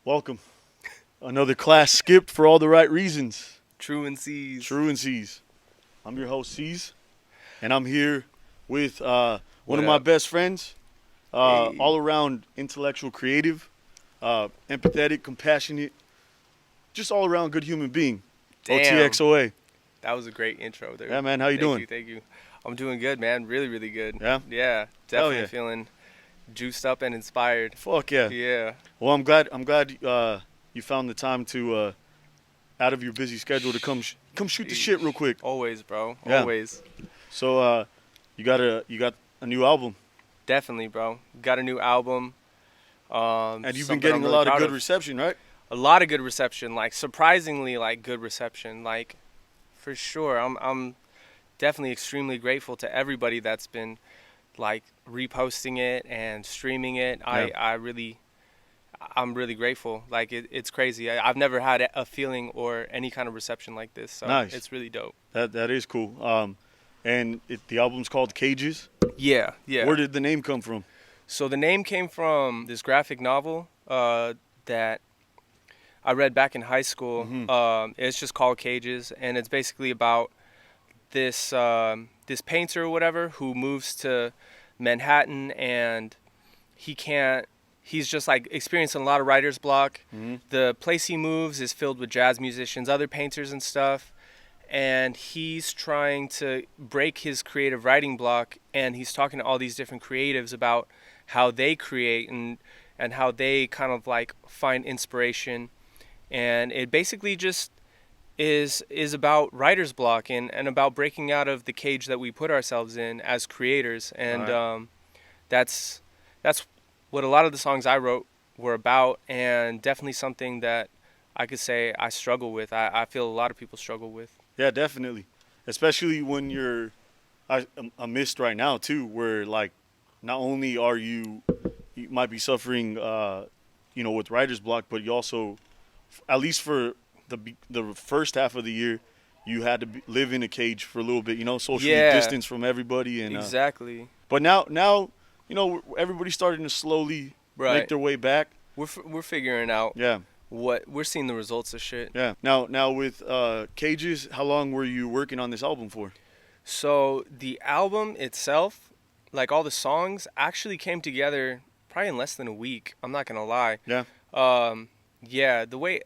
Welcome. Another class skipped for all the right reasons. Truanseez. Truanseez. I'm your host, Ceez, and I'm here with one What of my up? best friends, Hey. all around intellectual, creative, empathetic, compassionate, just all around good human being. Damn. OTXOA. That was a great intro, Yeah, dude. man, how you Thank doing? you, thank you. I'm doing good, man. Really, really good. Yeah? Yeah, Hell definitely yeah. feeling juiced up and inspired. Fuck yeah. Yeah. Well, I'm glad you found the time to out of your busy schedule to come shoot the shit real Sheesh. quick. Always, bro. Yeah. Always. So you got a new album. Definitely, bro. Got a new album. And you've been Something getting I'm a really lot of proud good of. reception, right? A lot of good reception, like surprisingly like good reception. Like for sure. I'm definitely extremely grateful to everybody that's been like reposting it and streaming it. Yeah. I'm really grateful. Like it's crazy. I've never had a feeling or any kind of reception like this, so Nice. it's really dope. That is cool. And the album's called Cages. Yeah, yeah. Where did the name come from? So the name came from this graphic novel that I read back in high school. Mhm. It's just called Cages, and it's basically about this painter or whatever who moves to Manhattan, and he can't. He's just like experiencing a lot of writer's block. Mhm. The place he moves is filled with jazz musicians, other painters and stuff, and he's trying to break his creative writing block, and he's talking to all these different creatives about how they create and how they kind of like find inspiration, and it basically just is about writer's block and about breaking out of the cage that we put ourselves in as creators, and Right. that's that's what a lot of the songs I wrote were about, and definitely something that I could say I struggle with. I feel a lot of people struggle with. Yeah, definitely. Especially when you're amidst right now too, where like not only are you might be suffering, with writer's block, but you also, at least for the first half of the year, you had to live in a cage for a little bit, socially Yeah, distanced from everybody, and exactly. but now, everybody's starting to slowly make Right. their way back. We're figuring out Yeah, what we're seeing the results of shit. yeah. Now with Cages, how long were you working on this album for? So the album itself, like all the songs, actually came together probably in less than a week. I'm not gonna lie. Yeah. Yeah, the way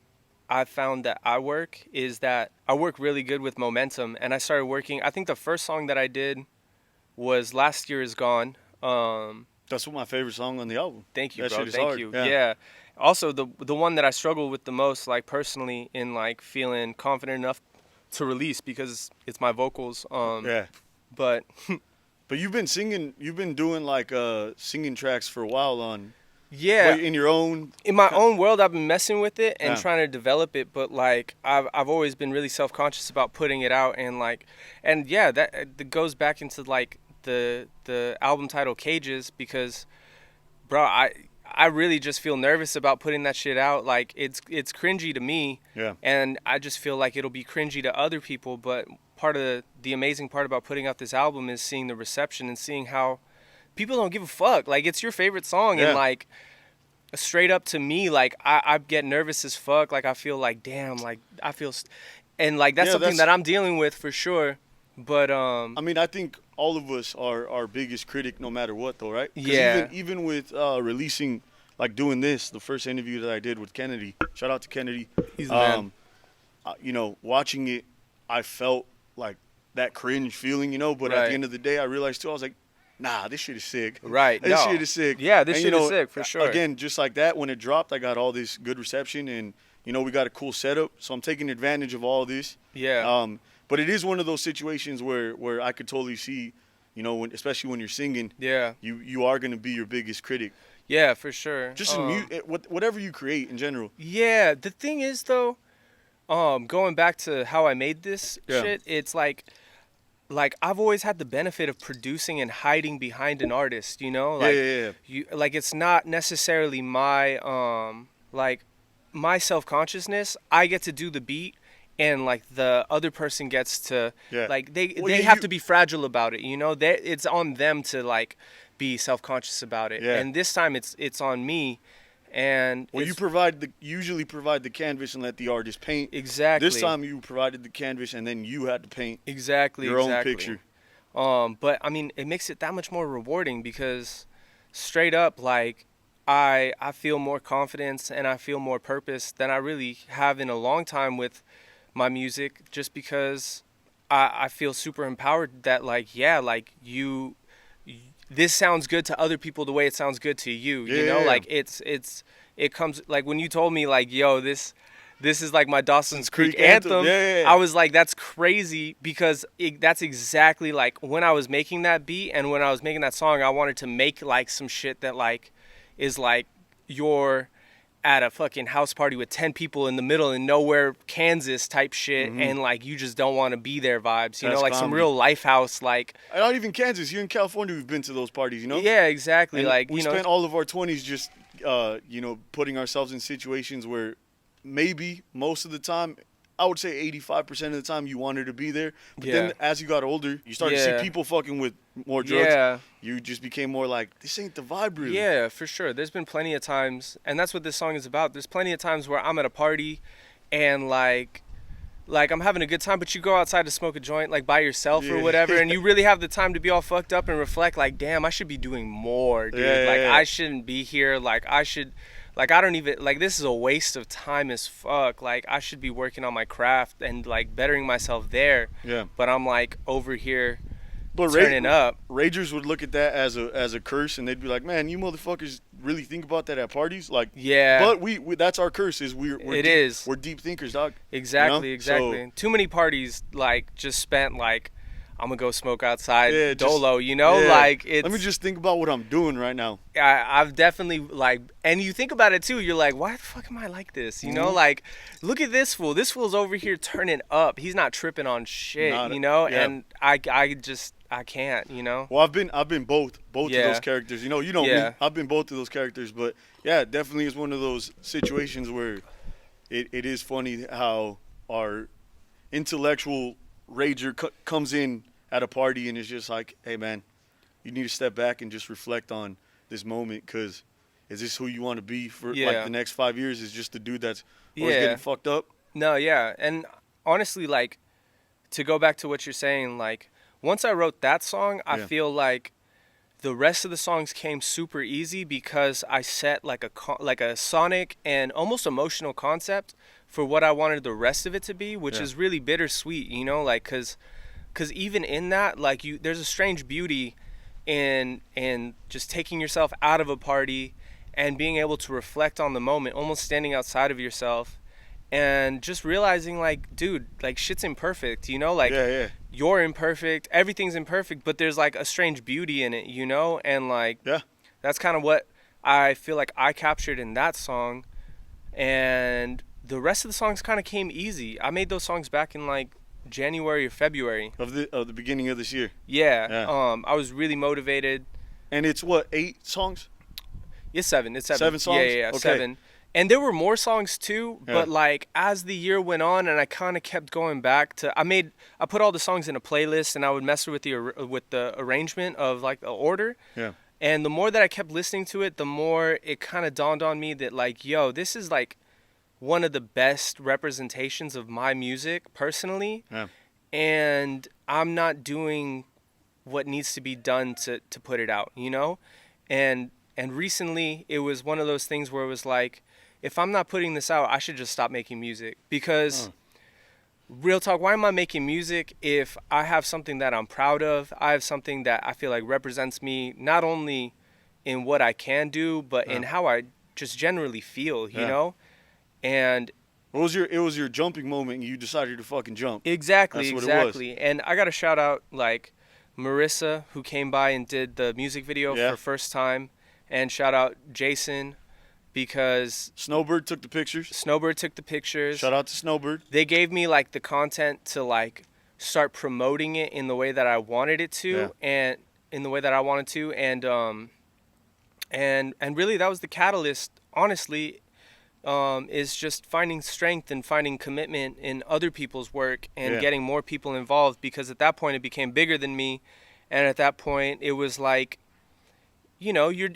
I found that I work is that I work really good with momentum, and I started working. I think the first song that I did was "Last Year Is Gone." That's what my favorite song on the album. Thank you, That bro. shit is Thank hard. you. Yeah. Yeah. Also, the one that I struggle with the most, like personally, in like feeling confident enough to release because it's my vocals. Yeah. But But you've been singing. You've been doing like singing tracks for a while on. yeah, In your own. in my own world, I've been messing with it and Yeah. trying to develop it, but like I've always been really self conscious about putting it out, and like, and yeah, that goes back into like the album title Cages, because, bro, I really just feel nervous about putting that shit out. Like it's cringy to me, Yeah. and I just feel like it'll be cringy to other people. But part of the amazing part about putting out this album is seeing the reception and seeing how people don't give a fuck. Like it's your favorite song, Yeah. and like straight up to me, like I get nervous as fuck. Like I feel like damn, like I feel, and like that's Yeah, something that's- that I'm dealing with for sure. But I mean, I think all of us are our biggest critic, no matter what, though, right? 'Cause Yeah. Even with releasing, like doing this, the first interview that I did with Kennedy. Shout out to Kennedy. he's the man. Watching it, I felt like that cringe feeling, But at Right. the end of the day, I realized too, I was like, nah, this shit is sick. Right. This No. shit is sick. Yeah, this And, shit is sick for sure. Again, just like that, when it dropped, I got all this good reception, and we got a cool setup. So I'm taking advantage of all this. Yeah. But it is one of those situations where I could totally see, especially when you're singing, Yeah. you are going to be your biggest critic. Yeah, for sure. Just in whatever you create in general. Yeah, the thing is though, going back to how I made this Yeah. shit, it's like I've always had the benefit of producing and hiding behind an artist, Like Yeah. you like it's not necessarily my like my self-consciousness. I get to do the beat, and like the other person gets to Yeah. like they Well, they you- have you- to be fragile about it, it's on them to like be self-conscious about it. Yeah. And this time it's on me, And Well, you usually provide the canvas and let the artist paint. exactly This time you provided the canvas and then you had to paint exactly your own picture. But I mean, it makes it that much more rewarding because straight up, like, I feel more confidence and I feel more purpose than I really have in a long time with my music, just because I feel super empowered that, like, yeah, like, this sounds good to other people the way it sounds good to you. Yeah, You know, yeah, like, it comes, like, when you told me, like, yo, this is like my Dawson's Creek anthem. Yeah. I was like, that's crazy, because that's exactly like when I was making that beat and when I was making that song, I wanted to make like some shit that like is like you're at a fucking house party with 10 people in the middle in nowhere, Kansas type shit, and like you just don't want to be there vibes, you That's know, like some comedy. real life house, like. Not even Kansas. Here in California, we've been to those parties, you know? Yeah, exactly. And like, we you know, spent all of our 20s just, putting ourselves in situations where maybe most of the time, I would say 85% of the time, you wanted to be there. But then as you got older, you started to see people fucking with more drugs. Yeah. You just became more like, this ain't the vibe, really. Yeah, for sure. There's been plenty of times, and that's what this song is about. There's plenty of times where I'm at a party and like I'm having a good time, but you go outside to smoke a joint like by yourself or whatever, and you really have the time to be all fucked up and reflect like, damn, I should be doing more, dude. I shouldn't be here. Like, I should, like, I don't even, like, this is a waste of time as fuck. Like, I should be working on my craft and like bettering myself there. Yeah. But I'm like over here But turning up. Ragers would look at that as a curse, and they'd be like, "Man, you motherfuckers really think about that at parties?" Like, yeah. But we that's our curse. We're deep thinkers, dog. Exactly, you know? exactly. So, too many parties like just spent like, I'm gonna go smoke outside, Yeah, dolo. You know, like it's. Let me just think about what I'm doing right now. I've definitely like, and you think about it too. You're like, why the fuck am I like this? You know, like, look at this fool. This fool's over here turning up. He's not tripping on shit. You know, and I can't. You know. Well, I've been both of those characters. You know me. I've been both of those characters, but yeah, it definitely is one of those situations where it is funny how our intellectual rager comes in at a party and is just like, hey man, you need to step back and just reflect on this moment, because is this who you want to be for like the next 5 years? Is just the dude that's always getting fucked up? No, yeah. And honestly, like, to go back to what you're saying, like, once I wrote that song, I feel like the rest of the songs came super easy because I set like a sonic and almost emotional concept for what I wanted the rest of it to be, which is really bittersweet, you know, like, cause even in that, like, there's a strange beauty in just taking yourself out of a party and being able to reflect on the moment, almost standing outside of yourself and just realizing, like, dude, like, shit's imperfect, you know, like, you're imperfect, everything's imperfect, but there's like a strange beauty in it, you know, and like, that's kind of what I feel like I captured in that song. And the rest of the songs kind of came easy. I made those songs back in like January or February of the beginning of this year. I was really motivated. And it's what, 8 songs? It's 7. It's 7. 7 songs? Yeah, okay. 7. And there were more songs too, but like as the year went on and I kind of kept going back to, I put all the songs in a playlist and I would mess with the arrangement of like the order. Yeah. And the more that I kept listening to it, the more it kind of dawned on me that, like, yo, this is like one of the best representations of my music personally. Yeah. And I'm not doing what needs to be done to put it out, you know? And recently it was one of those things where it was like, if I'm not putting this out, I should just stop making music. Because real talk, why am I making music if I have something that I'm proud of? I have something that I feel like represents me, not only in what I can do, but in how I just generally feel, you know? And it was your jumping moment and you decided to fucking jump. Exactly. That's what it was. And I got to shout out like Marissa, who came by and did the music video for the first time, and shout out Jason, because Snowbird took the pictures. Shout out to Snowbird. They gave me like the content to like start promoting it in the way that I wanted it to, and really that was the catalyst, honestly, is just finding strength and finding commitment in other people's work and getting more people involved, because at that point it became bigger than me, and at that point it was like, you know, you're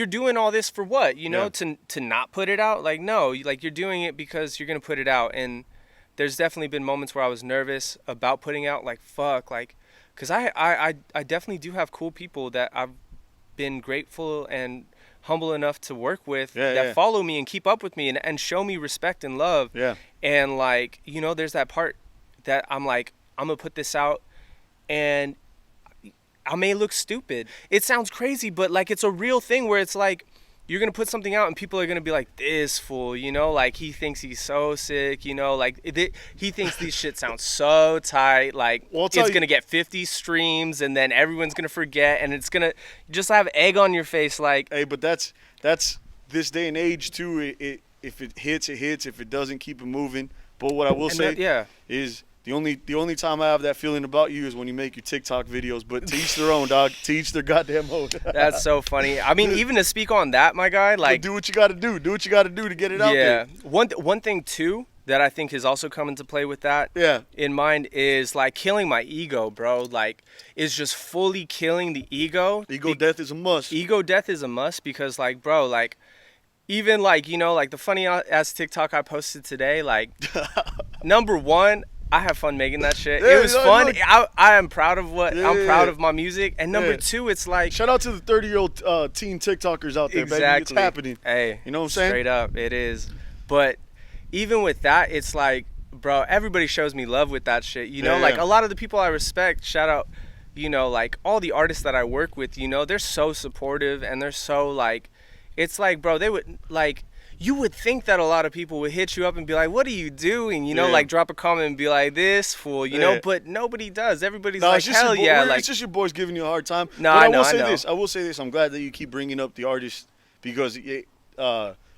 doing all this for what? You know, Yeah. to not put it out? Like, no, like you're doing it because you're gonna put it out. And there's definitely been moments where I was nervous about putting out, like, fuck, like, because I definitely do have cool people that I've been grateful and humble enough to work with Yeah, that yeah. follow me and keep up with me and show me respect and love. Yeah. And, like, you know, there's that part that I'm like, I'm gonna put this out and I may look stupid. It sounds crazy, but, like, it's a real thing where it's like you're gonna put something out and people are gonna be like, this fool, you know, like, he thinks he's so sick, you know, like, he thinks these shit sounds so tight, like, Well, I'll it's tell you- gonna get 50 streams and then everyone's gonna forget and it's gonna just have egg on your face, like, Hey, but that's this day and age too. If it hits, it hits. If it doesn't, keep it moving. But what I will say yeah. is the only time I have that feeling about you is when you make your TikTok videos. But to each their own, dog. To each their goddamn own. That's so funny. I mean, even to speak on that, my guy, like, do what you got to do. Do what you got to do to get it out there. One thing too that I think has also come into play with that, Yeah. in mind, is like killing my ego, bro. Like, is just fully killing the ego. Ego death is a must. Ego death is a must because, like, bro, like, even, like, you know, like the funny ass TikTok I posted today, like, number one, I have fun making that shit. Yeah, It was no, fun. look. I am proud of what Yeah, I'm proud yeah. of my music. And number Yeah. two, it's like, Shout out to the 30-year-old teen TikTokers out there, baby. It's happening. Hey, You know what I'm saying? Straight up, it is. But even with that, it's like, bro, everybody shows me love with that shit. You know, Yeah, like yeah. a lot of the people I respect, shout out, you know, like all the artists that I work with, you know, they're so supportive and they're so, like, it's like, bro, they would, like, you would think that a lot of people would hit you up and be like, what are you doing? You know, Yeah. like, drop a comment and be like, this fool, you Yeah. know, but nobody does. Everybody's No, like, it's just hell your yeah. like, Like, it's just your boys giving you a hard time. No, but I I know, will I say know. this. I will say this. I'm glad that you keep bringing up the artists because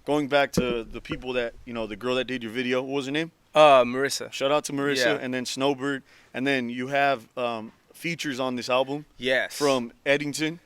going back to the people that, you know, the girl that did your video, what was her name? Marissa. Shout out to Marissa, Yeah. and then Snowbird, and then you have features on this album Yes. from Eddington,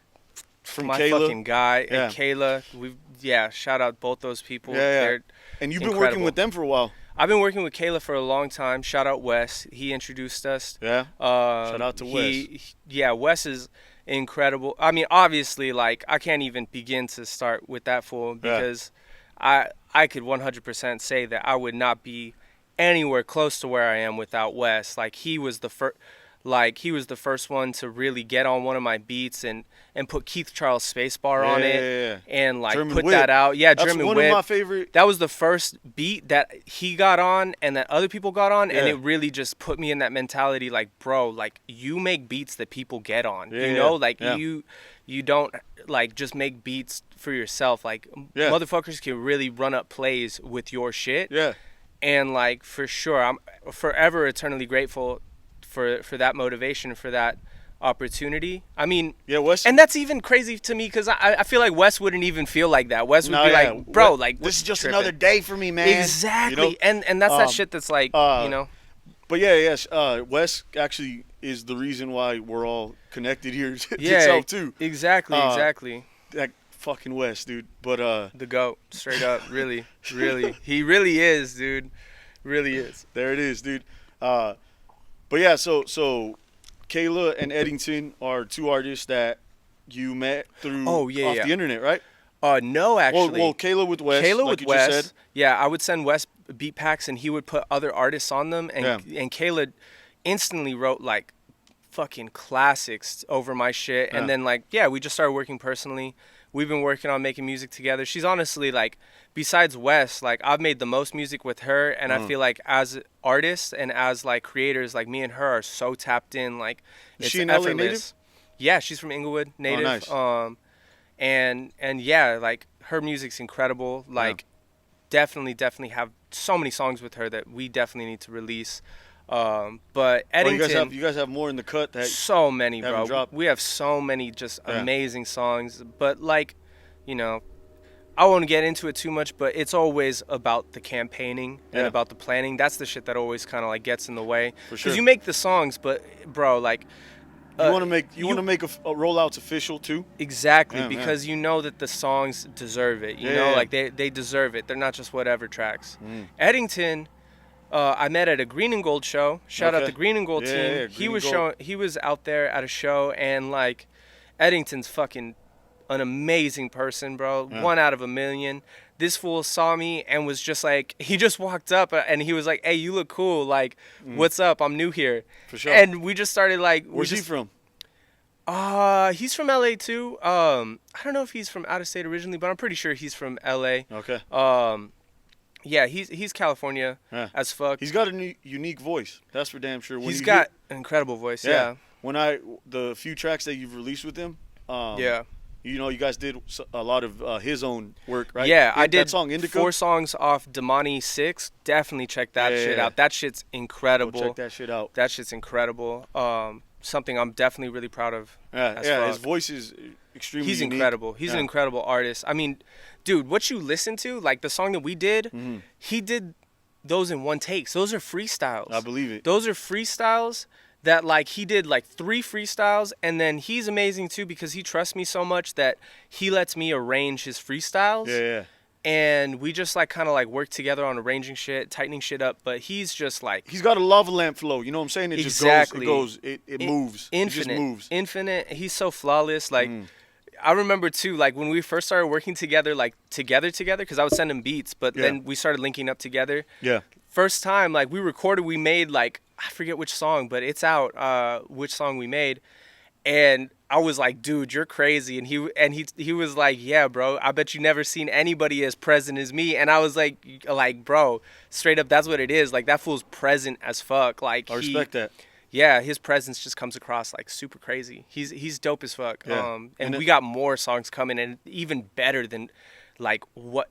from my Kayla, fucking guy Yeah. and Kayla. Shout out both those people. Yeah, yeah. They're and you've been incredible. working with them for a while. I've been working with Kayla for a long time. Shout out Wes. He introduced us. Yeah. Shout out to Wes. Wes is incredible. I mean, obviously, like, I can't even begin to start with that fool because I could 100% say that I would not be anywhere close to where I am without Wes. Like, he was the first. Like, he was the first one to really get on one of my beats and put Keith Charles Spacebar on it Yeah. and, like, German put Whip. that out. Yeah, That's German one Whip. of my favorite. That was the first beat that he got on and that other people got on, and Yeah. it really just put me in that mentality, like, bro, like, you make beats that people get on. Yeah, you know, yeah, like, yeah. you don't, like, just make beats for yourself. Like, Yeah. motherfuckers can really run up plays with your shit. Yeah. And, like, for sure, I'm forever eternally grateful for that motivation, for that opportunity. I mean, Yeah, Wes. and that's even crazy to me because I feel like Wes wouldn't even feel like that. Wes would No, be yeah. like, bro, Wes- like, this what's is just tripping? another day for me, man. Exactly. You know? And that's that Um, shit that's like, you know. But yeah, yes, Wes actually is the reason why we're all connected here Yeah, itself too. exactly, Uh, exactly. That fucking Wes, dude. But The GOAT, straight up, really, really. He really is, dude. Really is. there it is, dude. But yeah, so Kayla and Eddington are two artists that you met through Oh, yeah, off yeah. the internet, right? No, actually. Well, Kayla with Wes. Kayla like with you Wes, just said. yeah, I would send Wes beat packs and he would put other artists on them, and Kayla instantly wrote like fucking classics over my shit, Yeah. and then like we just started working personally. We've been working on making music together. She's honestly like, besides Wes, like I've made the most music with her, and I feel like as artists and as like creators, like me and her are so tapped in. Like, Is it's she an LA effortless. native? Yeah, she's from Inglewood, native. nice. And yeah, like her music's incredible. Like, definitely have so many songs with her that we definitely need to release. But Oh, Eddington, you guys have more in the cut that so many, haven't bro. dropped. We have so many just Yeah. amazing songs. But like, you know, I won't get into it too much, but it's always about the campaigning and Yeah. about the planning. That's the shit that always kind of like gets in the way. For sure. Because you make the songs, but bro, like, you want to make a rollouts official too. exactly, Yeah, because you know that the songs deserve it. You Yeah, know, yeah. like they deserve it. They're not just whatever tracks. Mm. Eddington, I met at a Green and Gold show. Shout out Okay. the Green and Gold Yeah, team. yeah, He Green was and Gold. He was out there at a show, and like, Eddington's fucking an amazing person, bro. Yeah. 1 out of 1,000,000. This fool saw me and was just like, he just walked up and he was like, "Hey, you look cool. Like, what's up? I'm new here." For sure. And we just started like, Where's he from? He's from LA too. I don't know if he's from out of state originally, but I'm pretty sure he's from LA. Okay. Yeah, he's California as fuck. He's got a unique voice. That's for damn sure. He's got an incredible voice. Yeah. When the few tracks that you've released with him, yeah. You know, you guys did a lot of his own work, right? Yeah, I did that song Indica. 4 songs off Damani 6. Definitely check that shit out. That shit's incredible. Go check that shit out. That shit's incredible. Something I'm definitely really proud of. Yeah, his voice is extremely He's unique. incredible. He's an incredible artist. I mean, dude, what you listen to, like the song that we did, he did those in one take. So those are freestyles. I believe it. Those are freestyles that, like, he did like 3 freestyles, and then he's amazing too because he trusts me so much that he lets me arrange his freestyles. Yeah. And we just like kind of like work together on arranging shit, tightening shit up. But he's just like, he's got a lava lamp flow. You know what I'm saying? It exactly. just goes. It moves. Infinite. It just moves. Infinite. He's so flawless. Like, I remember too, like when we first started working together, like together, because I would send him beats, but then we started linking up together. Yeah. First time, like we recorded, we made like, I forget which song, but it's out. Which song we made, and I was like, dude, you're crazy. And he was like, yeah, bro, I bet you never seen anybody as present as me. And I was like, bro, straight up, that's what it is. Like, that fool's present as fuck. Like, I respect that. Yeah, his presence just comes across like super crazy. He's dope as fuck. Yeah. And we got more songs coming, and even better than like what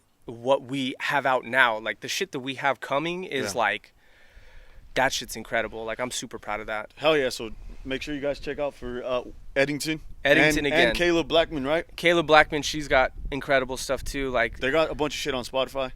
we have out now. Like the shit that we have coming is like, that shit's incredible. Like, I'm super proud of that. Hell yeah. So make sure you guys check out for Eddington. Again. And Caleb Blackman, right? Caleb Blackman, she's got incredible stuff too. Like, they got a bunch of shit on Spotify.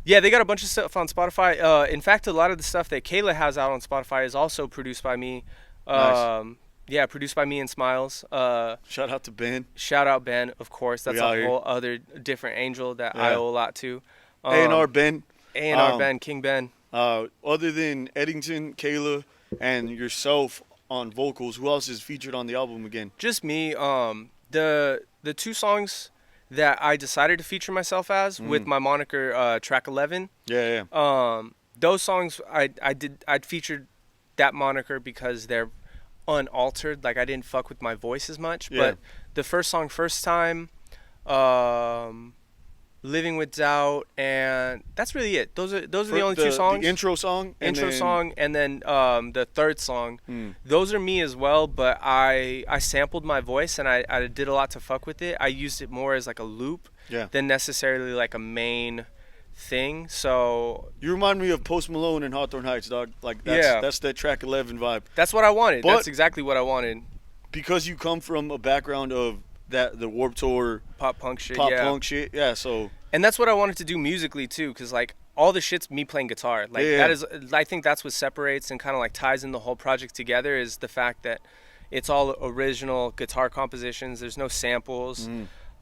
Yeah, they got a bunch of stuff on Spotify. In fact, a lot of the stuff that Kayla has out on Spotify is also produced by me. Nice. Yeah, produced by me and Smiles. Shout out to Ben. Shout out Ben, of course. That's a whole other different angel that I owe a lot to. A&R Ben. A&R Ben, King Ben. Other than Eddington, Kayla, and yourself on vocals, who else is featured on the album again? Just me. The 2 songs that I decided to feature myself as with my moniker Track 11. Yeah. Those songs I'd featured that moniker because they're unaltered. Like, I didn't fuck with my voice as much. Yeah. But the first song, First Time, Living with Doubt, and that's really it. Those are the only 2 songs. The intro song. And then the third song. Those are me as well, but I sampled my voice, and I did a lot to fuck with it. I used it more as like a loop than necessarily like a main thing. So you remind me of Post Malone and Hawthorne Heights, dog. Like, that's that Track 11 vibe. That's what I wanted. That's exactly what I wanted. Because you come from a background of the Warped Tour pop punk shit. Yeah, so. And that's what I wanted to do musically too, because like all the shit's me playing guitar. Like that is, I think that's what separates and kind of like ties in the whole project together, is the fact that it's all original guitar compositions. There's no samples.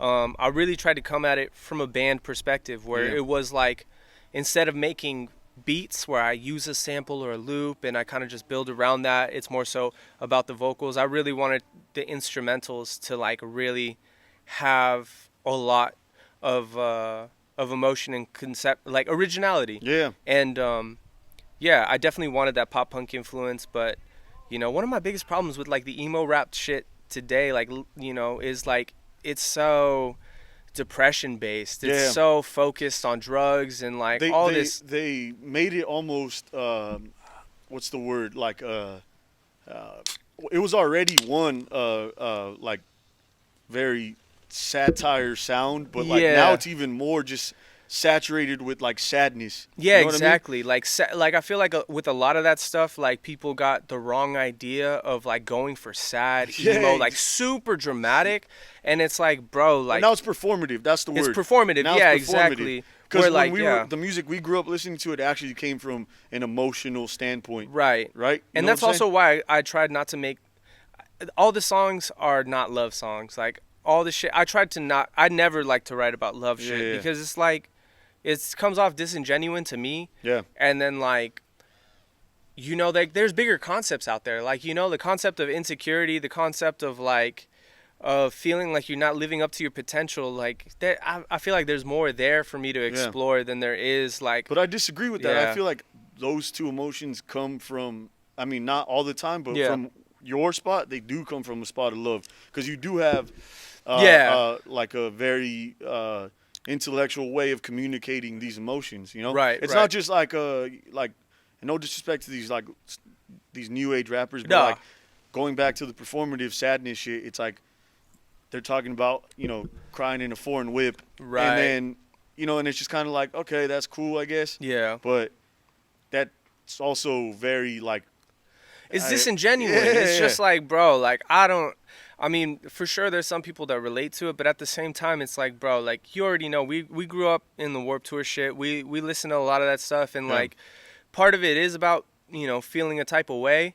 I really tried to come at it from a band perspective, where it was like, instead of making beats where I use a sample or a loop and I kind of just build around that, it's more so about the vocals. I really wanted the instrumentals to like really have a lot of emotion and concept, like originality. Yeah. And I definitely wanted that pop punk influence. But you know, one of my biggest problems with like the emo rap shit today, like, you know, is like, it's so depression based. It's so focused on drugs and like this. They made it almost what's the word, like it was already one like very satire sound, but like now it's even more just saturated with like sadness. Yeah, you know exactly. what I mean? Like I feel like with a lot of that stuff, like people got the wrong idea of like going for sad emo, like super dramatic, and it's like, bro, like, now it's performative. That's the word. It's performative. Now yeah, it's performative. Exactly. Because when like, we were, the music we grew up listening to, it actually came from an emotional standpoint. Right. You and know that's also why I tried not to make, all the songs are not love songs. Like all the shit, I never like to write about love shit because it's like, it comes off disingenuous to me. Yeah. And then like, you know, like there's bigger concepts out there. Like, you know, the concept of insecurity, the concept of like, of feeling like you're not living up to your potential. Like I feel like there's more there for me to explore than there is like. But I disagree with that. Yeah. I feel like those two emotions come from, I mean, not all the time, but Yeah. from your spot, they do come from a spot of love. Because you do have like a very intellectual way of communicating these emotions, you know? Right, It's right. not just like, no disrespect to these new age rappers, but Nah. like going back to the performative sadness shit, it's like they're talking about, you know, crying in a foreign whip. Right. And then, you know, and it's just kind of like, okay, that's cool, I guess. Yeah. But that's also very, like... It's disingenuous. It's just like, bro, like, I mean, for sure there's some people that relate to it, but at the same time, it's like, bro, like, you already know, we grew up in the Warped Tour shit. We listen to a lot of that stuff, and, like, part of it is about, you know, feeling a type of way,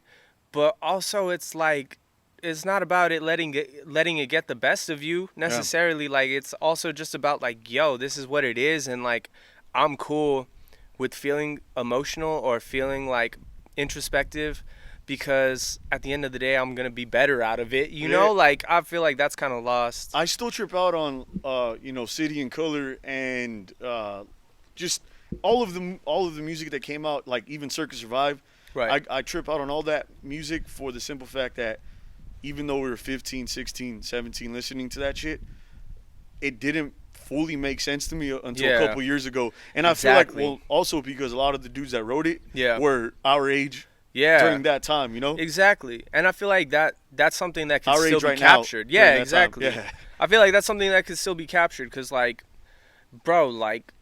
but also it's like, it's not about it letting it get the best of you necessarily. Yeah. Like, it's also just about, like, yo, this is what it is, and, like, I'm cool with feeling emotional or feeling, like, introspective, because at the end of the day, I'm going to be better out of it. You know, like, I feel like that's kind of lost. I still trip out on, you know, City and Color and just all of the music that came out, like even Circus Survive. Right. I trip out on all that music for the simple fact that even though we were 15, 16, 17 listening to that shit, it didn't fully make sense to me until a couple years ago. And I feel like, well, also because a lot of the dudes that wrote it were our age. Yeah. During that time, you know? Exactly. And I feel like that's something that can our still age be right captured. Now, yeah, exactly. Yeah. I feel like that's something that could still be captured because, like, bro, like,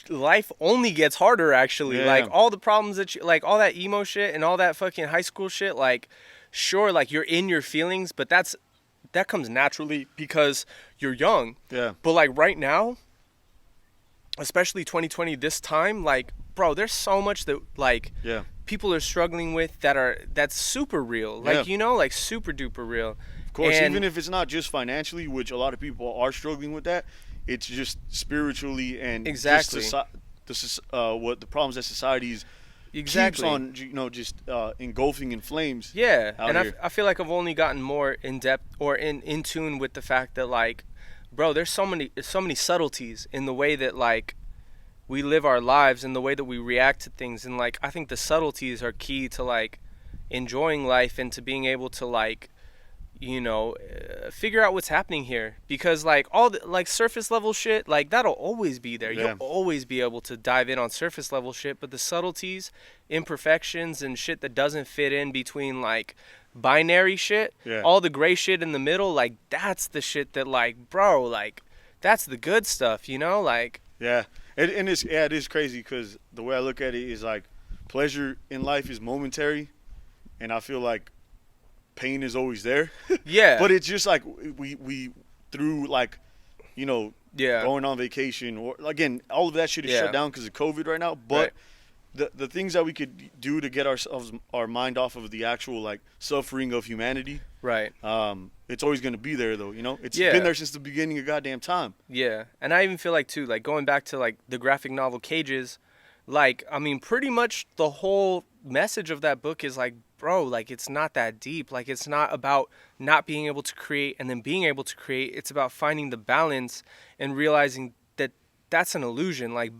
life only gets harder, actually. Yeah. Like, all the problems that you, like, all that emo shit and all that fucking high school shit, like, sure, like, you're in your feelings, but that comes naturally because you're young. Yeah. But, like, right now, especially 2020, this time, like, bro, there's so much that, like, people are struggling with that's super real. Like, you know, like, super duper real. Of course, even if it's not just financially, which a lot of people are struggling with that, it's just spiritually and exactly just what the problems that society's keeps on, you know, just engulfing in flames. Yeah, and I feel like I've only gotten more in depth or in tune with the fact that, like, bro, there's so many subtleties in the way that, like, we live our lives and the way that we react to things, and, like, I think the subtleties are key to, like, enjoying life and to being able to, like, you know, figure out what's happening here, because, like, all the, like, surface level shit, like, that'll always be there. You'll always be able to dive in on surface level shit, but the subtleties, imperfections, and shit that doesn't fit in between, like, binary shit, all the gray shit in the middle, like, that's the shit that, like, bro, like, that's the good stuff, you know, like. And it is crazy because the way I look at it is, like, pleasure in life is momentary, and I feel like pain is always there. But it's just like we through, like, you know, going on vacation, or, again, all of that shit is shut down because of COVID right now. But the things that we could do to get our mind off of the actual, like, suffering of humanity, it's always going to be there, though, you know? It's been there since the beginning of goddamn time. Yeah, and I even feel like, too, like, going back to, like, the graphic novel Cages, like, I mean, pretty much the whole message of that book is, like, bro, like, it's not that deep. Like, it's not about not being able to create and then being able to create. It's about finding the balance and realizing that that's an illusion. Like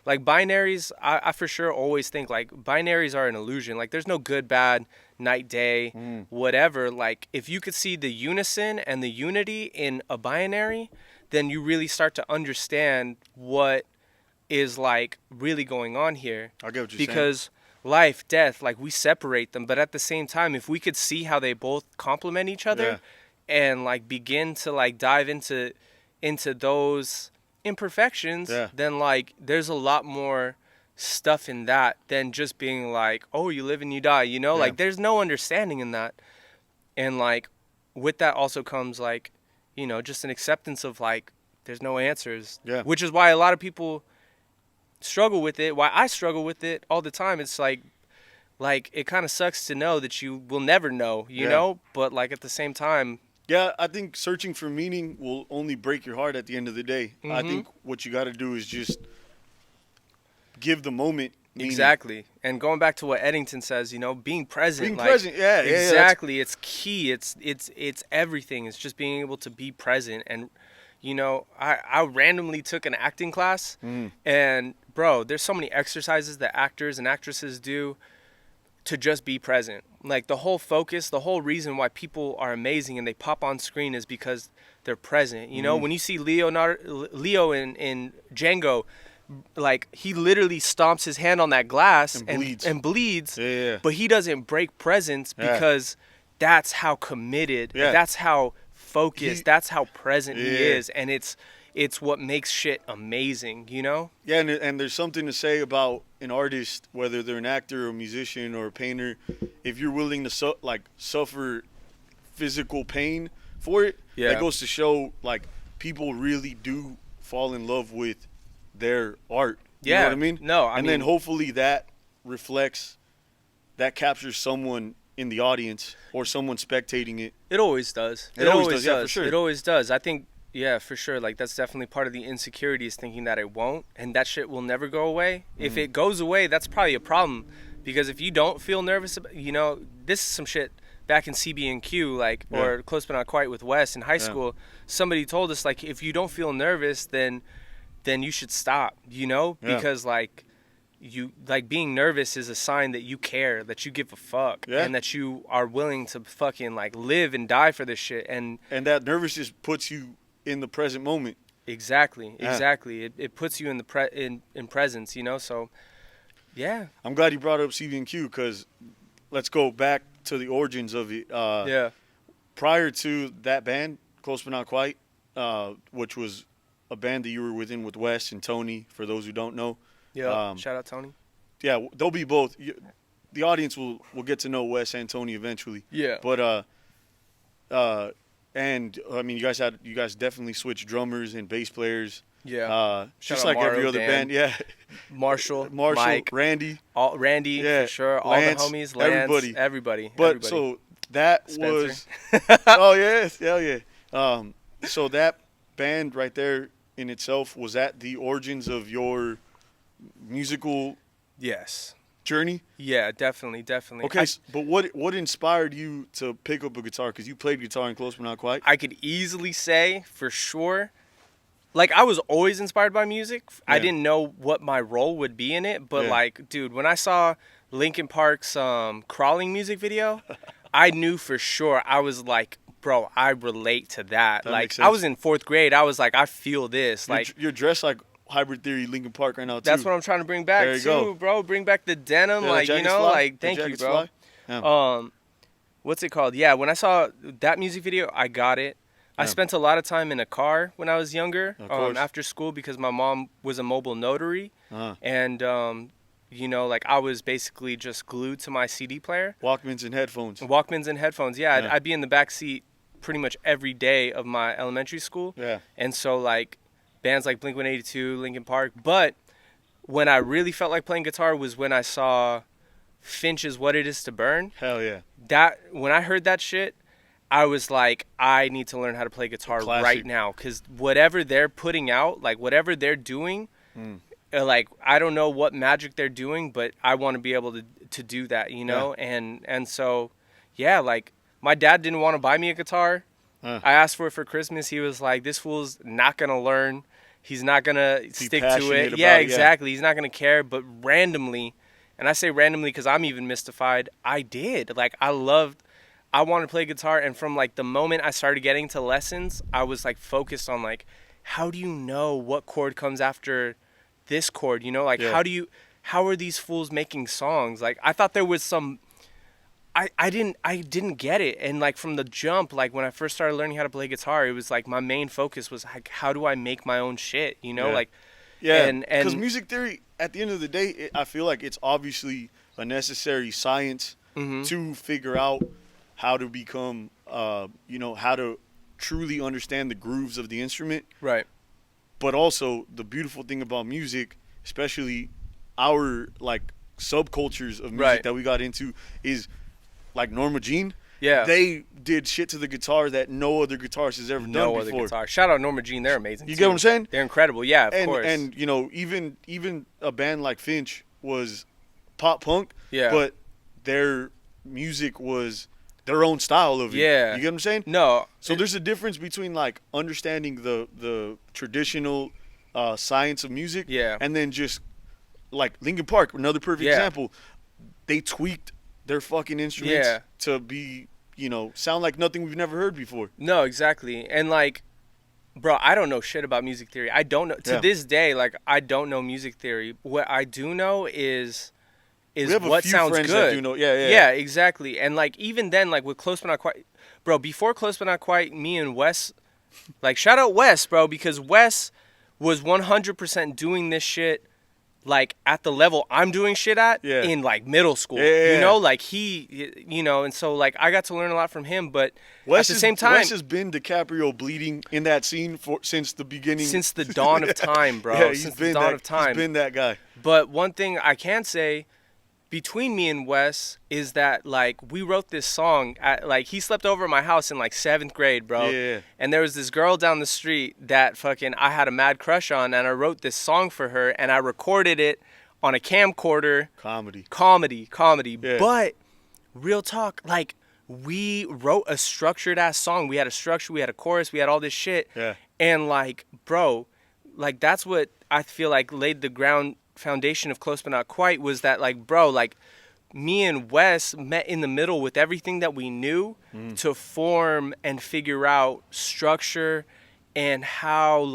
binaries, I for sure always think, like, binaries are an illusion. Like, there's no good, bad, night, day, whatever. Like, if you could see the unison and the unity in a binary, then you really start to understand what is, like, really going on here. I get what you're saying. Because life, death, like, we separate them, but at the same time, if we could see how they both complement each other and, like, begin to, like, dive into those imperfections, then, like, there's a lot more stuff in that than just being like, oh, you live and you die, you know? Like, there's no understanding in that. And, like, with that also comes, like, you know, just an acceptance of, like, there's no answers. Which is why a lot of people struggle with it, why I struggle with it all the time. It's like it kind of sucks to know that you will never know, you know, but, like, at the same time, I think searching for meaning will only break your heart at the end of the day. I think what you got to do is just give the moment Exactly. And going back to what Eddington says, being present. Being present, yeah. Exactly. It's key. It's everything. It's just being able to be present. And, I randomly took an acting class. And, bro, there's so many exercises that actors and actresses do to just be present. Like, the whole focus, the whole reason why people are amazing and they pop on screen is because they're present. When you see Leo in Django, like, he literally stomps his hand on that glass and bleeds. Yeah. But he doesn't break presence because that's how committed, that's how focused, that's how present he is. And it's what makes shit amazing, Yeah, and there's something to say about an artist, whether they're an actor or a musician or a painter, if you're willing to suffer physical pain for it, that goes to show, like, people really do fall in love with their art. You know what I mean? No, I mean, then hopefully that captures someone in the audience or someone spectating it. It always does. It always does, yeah, for sure. It always does. I think, yeah, for sure. Like, that's definitely part of the insecurity, is thinking that it won't, and that shit will never go away. If it goes away, that's probably a problem, because if you don't feel nervous about, this is some shit back in CB&Q, like, or Close But Not Quite with Wes in high school. Somebody told us, like, if you don't feel nervous, then you should stop, because being nervous is a sign that you care, that you give a fuck, and that you are willing to fucking, like, live and die for this shit. And that nervousness puts you in the present moment. Exactly. It puts you in the in presence, so yeah. I'm glad you brought up CB&Q, because let's go back to the origins of it. Prior to that band, Close But Not Quite, which was a band that you were within with Wes and Tony, for those who don't know. Yeah, shout out Tony. Yeah, they'll be both. The audience will get to know Wes and Tony eventually. Yeah. But and I mean, you guys definitely switched drummers and bass players. Yeah. Just like every other band. Yeah. Marshall, Mike, Randy, Randy, for sure. All Lance, the homies, Lance, everybody. But so that Spencer. was. Oh yes, hell yeah. So that band right there in itself, was that the origins of your musical journey? Yeah, definitely. Okay, but what inspired you to pick up a guitar? Because you played guitar in Close But Not Quite. I could easily say for sure, like, I was always inspired by music. I didn't know what my role would be in it, but like, dude, when I saw Linkin Park's Crawling music video, I knew for sure. I was like, bro, I relate to that. Like, I was in 4th grade. I was like, I feel this. Like, you're dressed like Hybrid Theory, Linkin Park right now too. That's what I'm trying to bring back too, bro. Bring back the denim, like, thank you, bro. Yeah. What's it called? Yeah, when I saw that music video, I got it. I spent a lot of time in a car when I was younger, after school, because my mom was a mobile notary, and like, I was basically just glued to my CD player. Walkmans and headphones. Yeah, I'd be in the back seat pretty much every day of my elementary school. Yeah. And so, like, bands like Blink-182, Linkin Park. But when I really felt like playing guitar was when I saw Finch's What It Is to Burn. Hell yeah. When I heard that shit, I was like, I need to learn how to play guitar right now. Because whatever they're putting out, like, whatever they're doing, like, I don't know what magic they're doing, but I want to be able to do that, Yeah. And so, yeah, like, my dad didn't want to buy me a guitar. I asked for it for Christmas. He was like, this fool's not going to learn. He's not going to stick to it. Yeah, exactly. He's not going to care. But randomly, and I say randomly because I'm even mystified, I did. Like, I wanted to play guitar. And from, like, the moment I started getting to lessons, I was, like, focused on, like, how do you know what chord comes after this chord? Like, how are these fools making songs? Like, I thought there was some... I didn't get it. And, like, from the jump, like, when I first started learning how to play guitar, it was like my main focus was, like, how do I make my own shit, like, and because music theory, at the end of the day, I feel like it's obviously a necessary science to figure out how to become how to truly understand the grooves of the instrument, right? But also, the beautiful thing about music, especially our, like, subcultures of music that we got into, is like Norma Jean. Yeah. They did shit to the guitar that no other guitarist has ever done before. No other guitar. Shout out Norma Jean. They're amazing. You get what I'm saying? They're incredible. Yeah, of course. And even a band like Finch, was pop punk, Yeah. but their music was their own style of it. Yeah. You get what I'm saying? No. So there's a difference between like understanding the traditional science of music, Yeah. and then just like Linkin Park, another perfect Yeah. example. They tweaked their fucking instruments Yeah. to be, sound like nothing we've never heard before. No, exactly. And like, bro, I don't know shit about music theory. I don't know to Yeah. this day. Like, I don't know music theory. What I do know is We have what a few sounds friends good. that do know. Yeah. Yeah, exactly. And like even then, like with Close But Not Quite, bro. Before Close But Not Quite, me and Wes, like shout out Wes, bro, because Wes was 100% doing this shit like at the level I'm doing shit at Yeah. in like middle school. Yeah. You know, like and so like I got to learn a lot from him. But at the same time, Wes has been DiCaprio bleeding in that scene since the beginning, since the dawn of time, bro. Yeah, Since the dawn of time. He's been that guy. But one thing I can say between me and Wes is that like we wrote this song like he slept over at my house in like 7th grade, bro. Yeah. And there was this girl down the street that fucking I had a mad crush on, and I wrote this song for her and I recorded it on a camcorder. Comedy. Yeah. But real talk, like we wrote a structured ass song. We had a structure, we had a chorus, we had all this shit. Yeah. And like, bro, like that's what I feel like laid the foundation of Close But Not Quite, was that like, bro, like me and Wes met in the middle with everything that we knew to form and figure out structure and how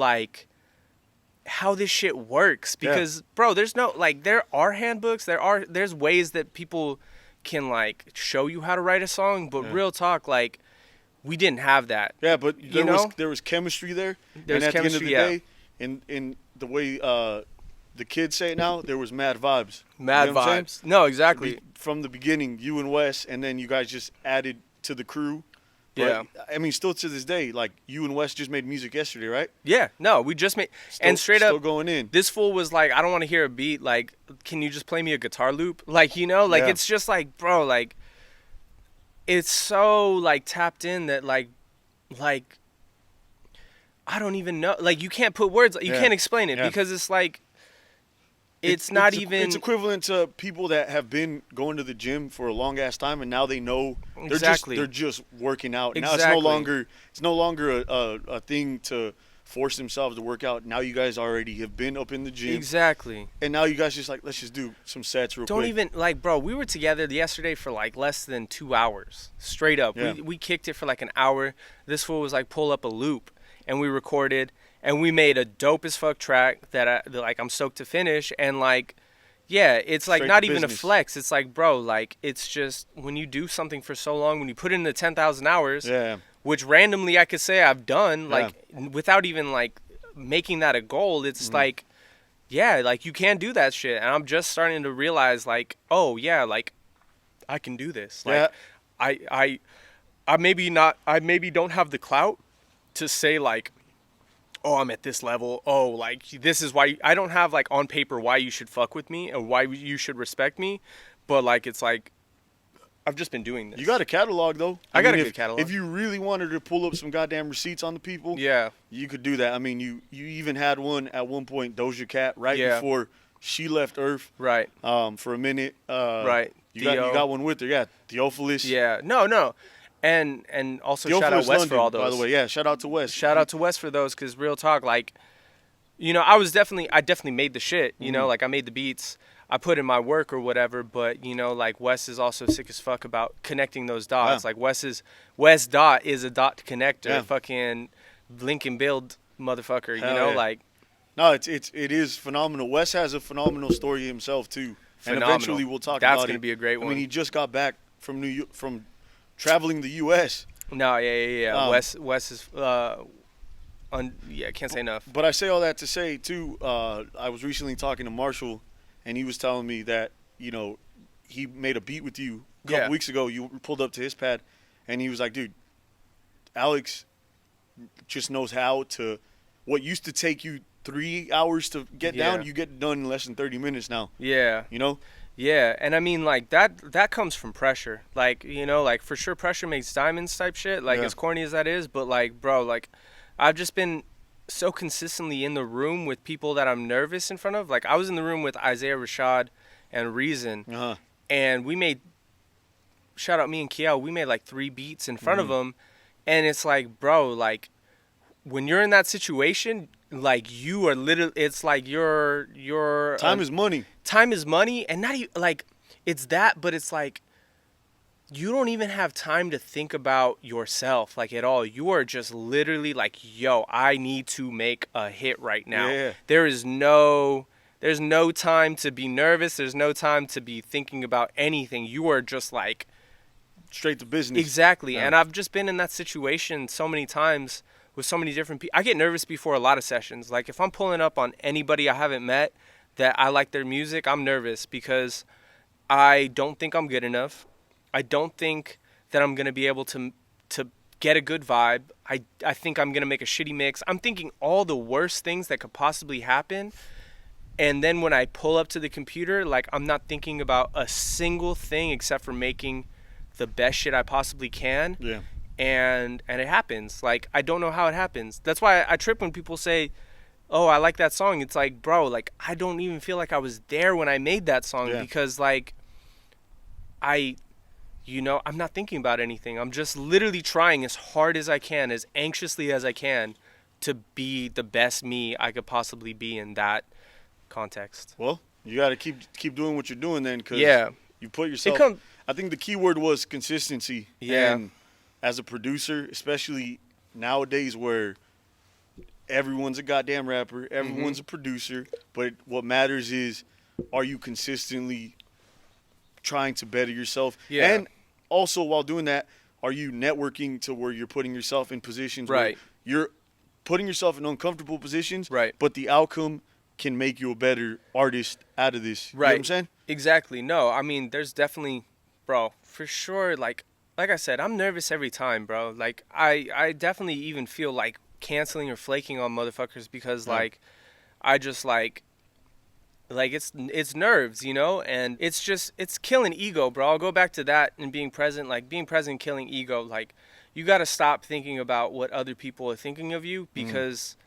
this shit works. Because bro, there's no like, there are handbooks, there's ways that people can like show you how to write a song, but real talk, like we didn't have that. Yeah, but know? there was chemistry there. There's and at chemistry, the end of the day, in the way the kids say it now, there was mad vibes. Mad You know what I'm vibes. No, exactly. From the beginning, you and Wes, and then you guys just added to the crew. But, Yeah. I mean, still to this day, like you and Wes just made music yesterday, right? Yeah, no, we just made, and straight still up, going in. this fool was like, I don't want to hear a beat. Like, can you just play me a guitar loop? Like, like Yeah. it's just like, bro, like, it's so like tapped in that like, I don't even know. Like, you can't put words. You can't explain it because it's like, it's not even. It's equivalent to people that have been going to the gym for a long ass time, and now they know Exactly. they're just working out. Now Exactly. it's no longer a thing to force themselves to work out. Now you guys already have been up in the gym, Exactly. and now you guys just like, let's just do some sets real Don't quick. even like, bro. We were together yesterday for like less than 2 hours, straight up. Yeah. We kicked it for like an hour. This fool was like, pull up a loop, and we recorded, and we made a dope as fuck track that I'm stoked to finish. And like, yeah, it's like Straight not to even a business. flex. It's like, bro, like it's just when you do something for so long, when you put in the 10,000 hours, Yeah, which randomly I could say I've done, like without even like making that a goal. It's like, yeah, like you can do that shit, and I'm just starting to realize like, oh yeah, like I can do this. Like, I maybe don't have the clout to say like, oh, I'm at this level. Oh, like this is why I don't have like on paper why you should fuck with me and why you should respect me, but like it's like I've just been doing this. you got a catalog though. I got a mean, good catalog. If you really wanted to pull up some goddamn receipts on the people, Yeah. you could do that. I mean, you even had one at one point, Doja Cat, right Yeah. before she left Earth. Right. For a minute. Right. You Theo. got one with her, yeah. Theophilus. Yeah. No. And also shout out Theophilus Wes London, for all those. by the way. Yeah, shout out to Wes. Shout out to Wes for those, because real talk, like, I definitely made the shit, like I made the beats, I put in my work or whatever, but like Wes is also sick as fuck about connecting those dots. Yeah. Like Wes Dot is a dot connector, Yeah. fucking Lincoln Build motherfucker, Hell yeah. like No, it is phenomenal. Wes has a phenomenal story himself too. Phenomenal. And eventually we'll talk That's about it. gonna be a great I one. mean, he just got back from from traveling the US. No, yeah. Wes is can't say enough. But I say all that to say too, I was recently talking to Marshall, and he was telling me that he made a beat with you a couple weeks ago. You pulled up to his pad, and he was like, "Dude, Alex just knows how to. What used to take you 3 hours to get down, you get done in less than 30 minutes now. Yeah. Yeah, and I mean, like, that comes from pressure. Like, like, for sure pressure makes diamonds type shit, like, as corny as that is. But, like, bro, like, I've just been so consistently in the room with people that I'm nervous in front of. Like, I was in the room with Isaiah Rashad and Reason. Uh-huh. And we made, shout out me and Kiel, we made like 3 beats in front of him. And it's like, bro, like, when you're in that situation, like, you are literally, it's like you're Time is money. Time is money. And not even, like, it's that, but it's like, you don't even have time to think about yourself, like, at all. You are just literally like, yo, I need to make a hit right now. Yeah. There's no time to be nervous. There's no time to be thinking about anything. You are just like, Straight to business. exactly. Yeah. And I've just been in that situation so many times with so many different people. I get nervous before a lot of sessions. Like, if I'm pulling up on anybody I haven't met that I like their music, I'm nervous because I don't think I'm good enough. I don't think that I'm going to be able to get a good vibe. I think I'm going to make a shitty mix. I'm thinking all the worst things that could possibly happen. And then when I pull up to the computer, like, I'm not thinking about a single thing except for making the best shit I possibly can. Yeah. And it happens. Like, I don't know how it happens. That's why I trip when people say, oh, I like that song. It's like, bro, like, I don't even feel like I was there when I made that song because, like, I'm not thinking about anything. I'm just literally trying as hard as I can, as anxiously as I can, to be the best me I could possibly be in that context. Well, you got to keep doing what you're doing then, because you put yourself. I think the key word was consistency. Yeah. And as a producer, especially nowadays where everyone's a goddamn rapper, everyone's a producer, but what matters is, are you consistently trying to better yourself? Yeah. And also, while doing that, are you networking to where you're putting yourself in positions where you're putting yourself in uncomfortable positions, but the outcome can make you a better artist out of this. You know what I'm saying? Exactly. No, I mean, there's definitely, bro, for sure, like I said, I'm nervous every time, bro. Like, I definitely even feel like canceling or flaking on motherfuckers because, like, I just, like it's nerves, you know, and it's killing ego, bro. I'll go back to that and being present, killing ego. Like, you got to stop thinking about what other people are thinking of you because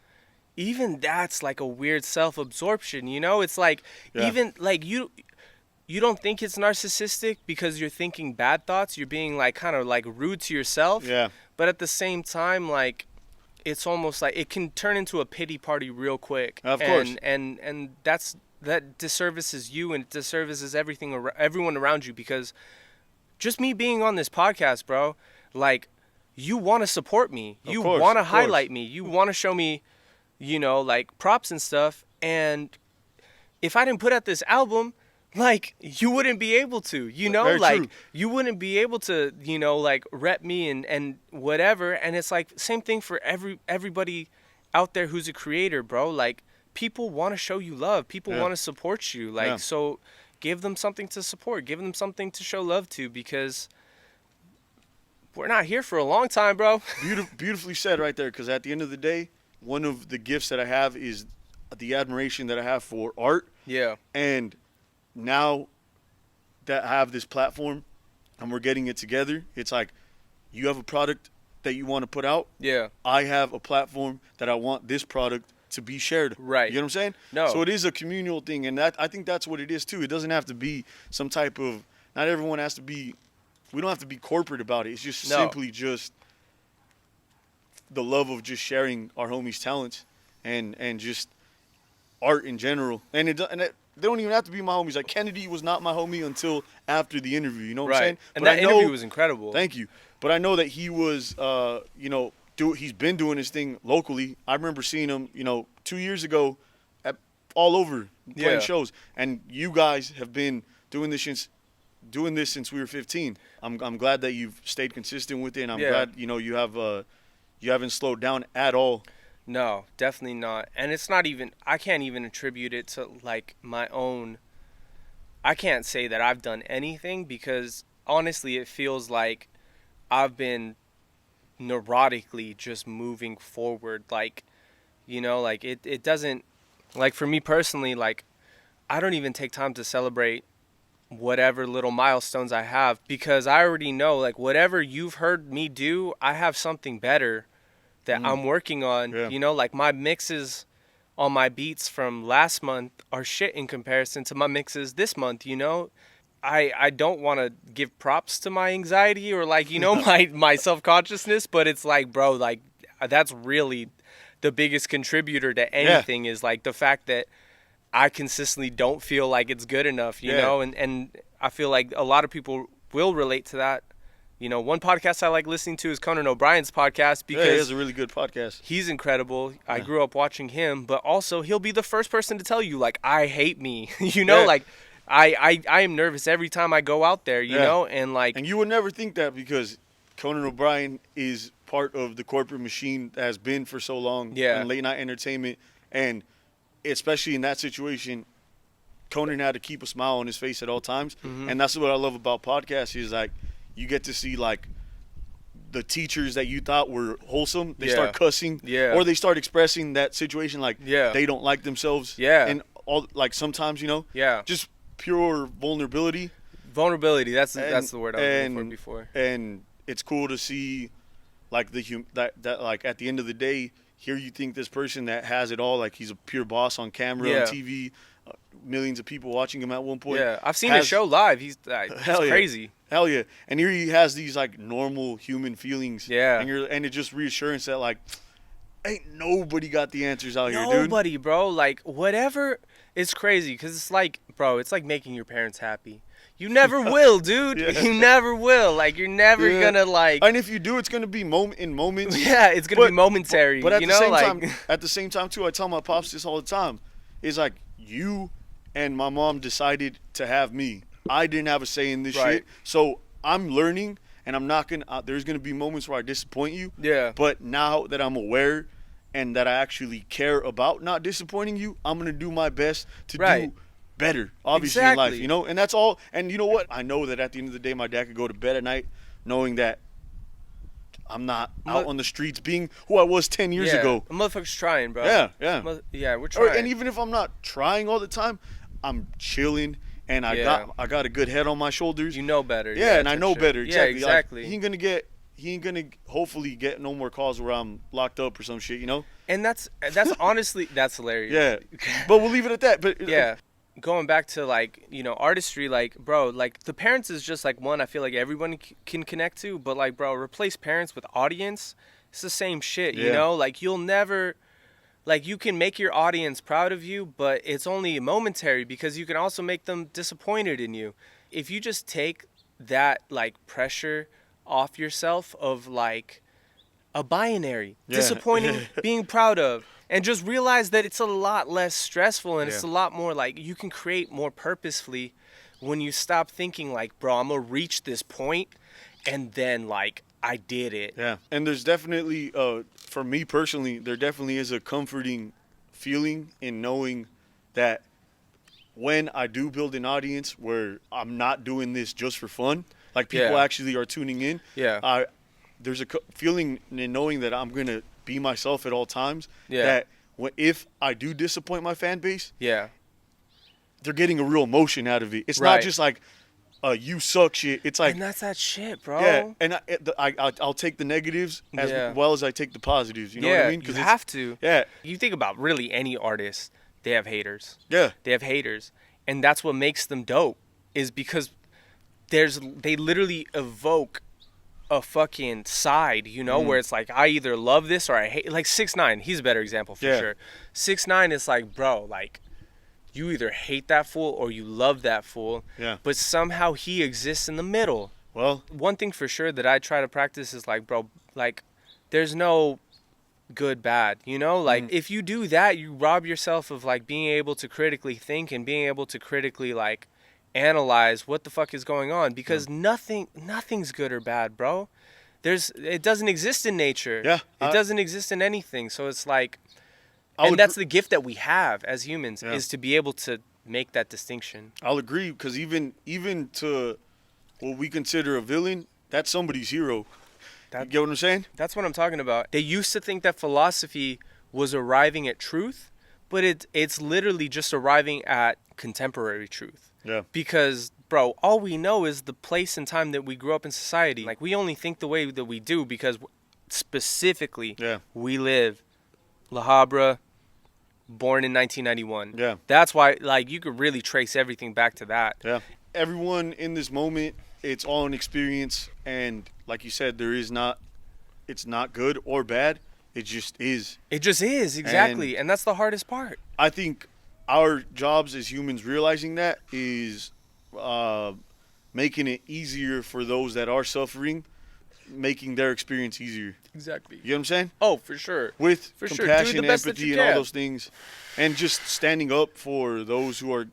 even that's like a weird self-absorption, you know? It's like, even like you don't think it's narcissistic because you're thinking bad thoughts. You're being like kind of like rude to yourself. Yeah. But at the same time, like, it's almost like it can turn into a pity party real quick. Of course. And that disservices you and disservices everyone around you, because just me being on this podcast, bro, like, you want to support me. You want to highlight me. You want to show me, you know, like, props and stuff. And if I didn't put out this album, like, you wouldn't be able to, you know, Very like, true. You wouldn't be able to, you know, like, rep me and whatever. And it's like, same thing for everybody out there who's a creator, bro. Like, people want to show you love. People want to support you. Like, so give them something to support. Give them something to show love to, because we're not here for a long time, bro. Beautifully said right there, because at the end of the day, one of the gifts that I have is the admiration that I have for art. Yeah. And now that I have this platform and we're getting it together, it's like, you have a product that you want to put out. Yeah. I have a platform that I want this product to be shared. Right. You know what I'm saying? No. So it is a communal thing, and I think that's what it is too. It doesn't have to be some type of, not everyone has to be, we don't have to be corporate about it. It's just simply just the love of just sharing our homies' talents and just art in general. And they don't even have to be my homies. Like, Kennedy was not my homie until after the interview. You know what I'm saying? And that interview was incredible. Thank you. But I know that he was, you know, he's been doing his thing locally. I remember seeing him, you know, 2 years ago all over playing shows. And you guys have been doing this since we were 15. I'm glad that you've stayed consistent with it, and I'm glad, you know, you haven't slowed down at all. No, definitely not. And it's not even, I can't even attribute it to, like, my own, I can't say that I've done anything, because honestly it feels like I've been neurotically just moving forward. Like, you know, like, it doesn't, like, for me personally, like, I don't even take time to celebrate whatever little milestones I have, because I already know, like, whatever you've heard me do, I have something better that I'm working on. You know, like, my mixes all my beats from last month are shit in comparison to my mixes this month, you know? I don't want to give props to my anxiety or like, you know, my self-consciousness, but it's like, bro, like that's really the biggest contributor to anything is like the fact that I consistently don't feel like it's good enough, you know? And I feel like a lot of people will relate to that. You know, one podcast I like listening to is Conan O'Brien's podcast because he has a really good podcast. He's incredible. I grew up watching him, but also he'll be the first person to tell you, like, I hate me. You know, like, I am nervous every time I go out there, you know? And, like... And you would never think that because Conan O'Brien is part of the corporate machine that has been for so long in late-night entertainment. And especially in that situation, Conan had to keep a smile on his face at all times. Mm-hmm. And that's what I love about podcasts is, like, you get to see, like, the teachers that you thought were wholesome, they start cussing. Or they start expressing that situation like they don't like themselves. And, all like, sometimes, you know. Just pure vulnerability. Vulnerability, that's the word I was looking for before. And it's cool to see, like, that like, at the end of the day, here you think this person that has it all, like, he's a pure boss on camera, on TV, millions of people watching him at one point. I've seen his show live. He's crazy. Hell yeah. And here he has these, like, normal human feelings. And it's just reassurance that, like, ain't nobody got the answers out here, dude. Nobody, bro. Like, whatever. It's crazy because it's like, bro, it's like making your parents happy. You never will, dude. You never will. Like, you're never gonna, like... And if you do, it's gonna be in moments. It's gonna be momentary. But at you the know, same like... time, at the same time, too, I tell my pops this all the time. It's like, you and my mom decided to have me. I didn't have a say in this shit. So I'm learning, and I'm not going to... there's going to be moments where I disappoint you. But now that I'm aware and that I actually care about not disappointing you, I'm going to do my best to do better, obviously, in life, you know? And that's all. And you know what? I know that at the end of the day, my dad could go to bed at night knowing that I'm not out on the streets being who I was 10 years ago. A motherfucker's trying, bro. We're trying. And even if I'm not trying all the time, I'm chilling, and I got a good head on my shoulders. You know better. And I know better. Exactly. Exactly. He ain't gonna hopefully get no more calls where I'm locked up or some shit, you know? And that's honestly, that's hilarious. But we'll leave it at that. But going back to, like, you know, artistry, like, bro, like, the parents is just, like, one I feel like everyone can connect to, but, like, bro, replace parents with audience, it's the same shit, you know? Like, you'll never, like, you can make your audience proud of you, but it's only momentary because you can also make them disappointed in you. If you just take that, like, pressure off yourself of, like, a binary, disappointing, being proud of, and just realize that it's a lot less stressful and it's a lot more, like, you can create more purposefully when you stop thinking, like, bro, I'm going to reach this point and then, like, I did it. And there's definitely, for me personally, there definitely is a comforting feeling in knowing that when I do build an audience where I'm not doing this just for fun, like, people actually are tuning in. There's a feeling in knowing that I'm going to be myself at all times. That if I do disappoint my fan base, they're getting a real emotion out of it. It's not just like, you suck shit. It's like... And that's that shit, bro. And I'll take the negatives as well as I take the positives. You know what I mean? You have to. You think about really any artist, they have haters. They have haters. And that's what makes them dope, is because they literally evoke a fucking side, you know, where it's like, I either love this or I hate, like 6ix9ine, he's a better example for sure. 6ix9ine is like, bro, like, you either hate that fool or you love that fool, but somehow he exists in the middle. Well, one thing for sure that I try to practice is, like, bro, like, there's no good, bad, you know, like, if you do that, you rob yourself of, like, being able to critically think and being able to critically, like, analyze what the fuck is going on, because nothing's good or bad, bro. It doesn't exist in nature. It doesn't exist in anything. So it's like, and that's the gift that we have as humans, is to be able to make that distinction. I'll agree, because even to what we consider a villain, that's somebody's hero. You get what I'm saying? That's what I'm talking about. They used to think that philosophy was arriving at truth, but it's literally just arriving at contemporary truth. Because, bro, all we know is the place and time that we grew up in society. Like, we only think the way that we do because specifically we live La Habra, born in 1991. Yeah. That's why, like, you could really trace everything back to that. Yeah. Everyone in this moment, it's all an experience, and like you said, it's not good or bad. It just is. It just is, exactly. And that's the hardest part. I think our jobs as humans realizing that is making it easier for those that are suffering, making their experience easier. Exactly. You know what I'm saying? Oh, for sure. With For sure. compassion, Do the best that empathy, you and all can. those things, and just standing up for those who are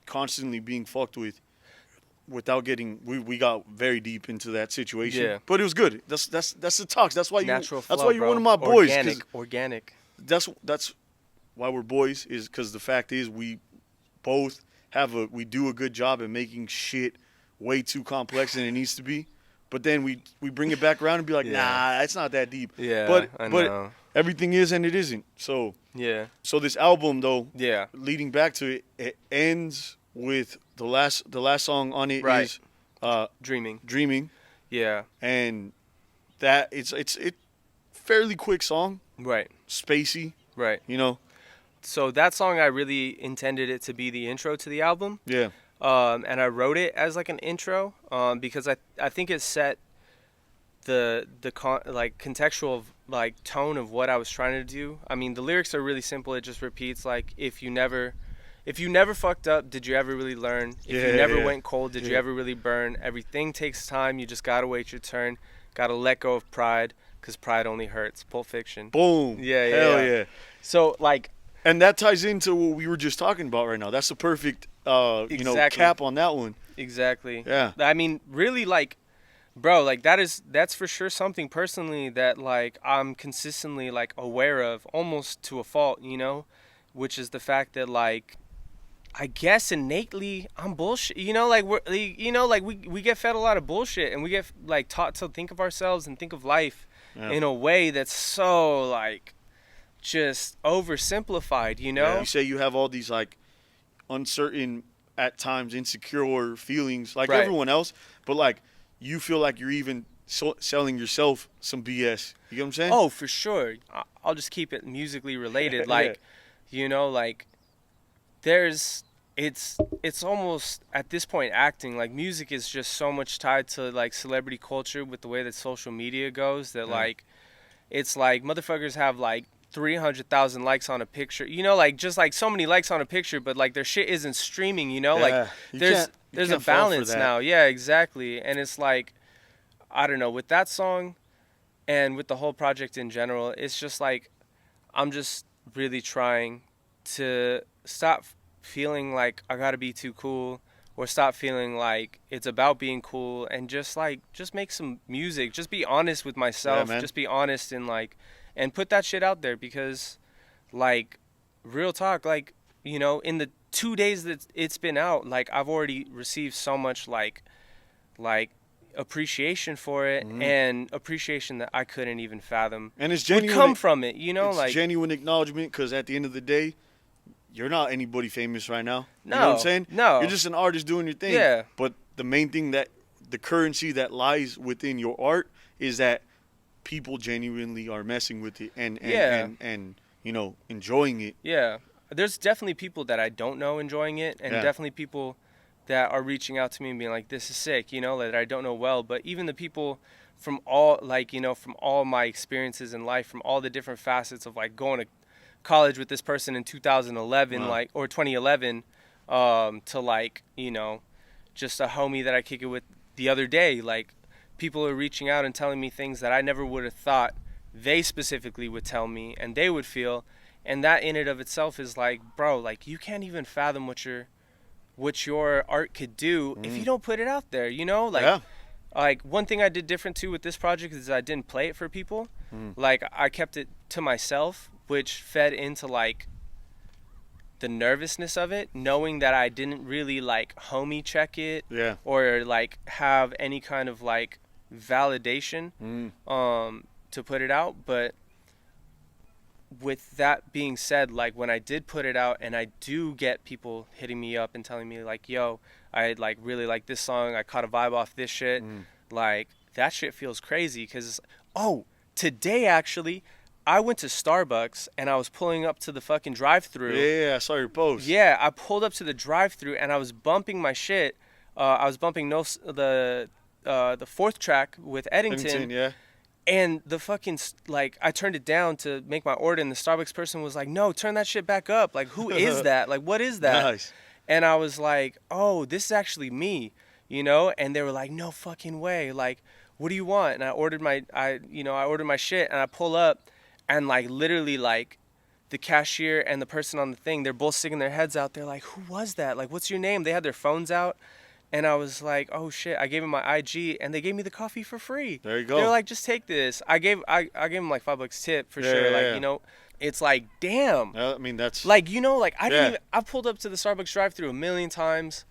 constantly being fucked with. Without getting, we got very deep into that situation. Yeah. But it was good. That's the talks. That's why Natural That's flow, why you're bro. one of my boys. 'Cause Organic. That's why we're boys. Is because the fact is we both we do a good job at making shit way too complex than it needs to be. But then we bring it back around and be like, nah, it's not that deep. Yeah, But I know. everything is and it isn't. So Yeah. this album though, Yeah. leading back to it, it ends with the last song on it Right. is Dreaming. Yeah. and that it's fairly quick song, Right. spacey, Right. you know. So that song, I really intended it to be the intro to the album. Yeah. And I wrote it as like an intro because I think it set the contextual like tone of what I was trying to do. I mean, the lyrics are really simple. It just repeats like, if you never fucked up, did you ever really learn? If you never went cold, did you ever really burn? Everything takes time. You just gotta wait your turn. Gotta let go of pride, because pride only hurts. Pulp Fiction. Boom. Yeah, Hell yeah. yeah. So like, And that ties into what we were just talking about right now. That's the perfect Exactly. cap on that one. exactly. Yeah. I mean, really, like, bro, like that's for sure something personally that like I'm consistently like aware of, almost to a fault, you know, which is the fact that like, I guess innately I'm bullshit, you know, like we get fed a lot of bullshit, and we get like taught to think of ourselves and think of life in a way that's so like just oversimplified, you know. Yeah. You say you have all these like uncertain, at times insecure feelings like Right. everyone else, but like you feel like you're even selling yourself some BS. You get what I'm saying? Oh, for sure. I'll just keep it musically related. Like, you know, like it's almost at this point acting. Like, music is just so much tied to like celebrity culture with the way that social media goes that like, it's like motherfuckers have like 300,000 likes on a picture, you know, like just like so many likes on a picture, but like their shit isn't streaming, you know. Like there's a balance now. Yeah, exactly. And it's like, I don't know, with that song and with the whole project in general, it's just like I'm just really trying to stop feeling like I gotta be too cool, or stop feeling like it's about being cool, and just make some music, just be honest with myself, just be honest and like, and put that shit out there, because like, real talk, like, you know, in the 2 days that it's been out, like I've already received so much like appreciation for it, and appreciation that I couldn't even fathom, and it's genuine, would come from it, you know. It's like genuine acknowledgement, because at the end of the day, you're not anybody famous right now. No, you know what I'm saying? no. You're just an artist doing your thing. Yeah. But the main thing, that the currency that lies within your art, is that people genuinely are messing with it and you know, enjoying it. Yeah, there's definitely people that I don't know enjoying it, and definitely people that are reaching out to me and being like, this is sick, you know, that I don't know well. But even the people from all, like, you know, from all my experiences in life, from all the different facets of like going to college with this person in 2011, like, or 2011, to like, you know, just a homie that I kick it with the other day, like, people are reaching out and telling me things that I never would have thought they specifically would tell me and they would feel. And that in and of itself is like, bro, like, you can't even fathom what your art could do if you don't put it out there, you know? Like, like, one thing I did different too with this project is I didn't play it for people. Like, I kept it to myself, which fed into like the nervousness of it, knowing that I didn't really like homie check it, or like have any kind of like validation to put it out. But with that being said, like, when I did put it out, and I do get people hitting me up and telling me like, yo, I like really like this song, I caught a vibe off this shit, like, that shit feels crazy. Because today actually I went to Starbucks and I was pulling up to the fucking drive-through. Yeah, I saw your post. Yeah, I pulled up to the drive-through and I was bumping my shit. I was bumping the fourth track with Eddington. Yeah. And the fucking, like, I turned it down to make my order, and the Starbucks person was like, no, turn that shit back up. Like, who is that? Like, what is that? Nice. And I was like, oh, this is actually me, you know? And they were like, no fucking way. Like, what do you want? And I ordered my shit, and I pull up, and, like, literally, like, the cashier and the person on the thing, they're both sticking their heads out. They're like, who was that? Like, what's your name? They had their phones out. And I was like, oh shit! I gave him my IG, and they gave me the coffee for free. There you go. They were like, just take this. I gave him like $5 tip for sure. Yeah, like yeah. You know, it's like damn. I mean that's Like you know, like I didn't Yeah. even. I pulled up to the Starbucks drive-through a million times,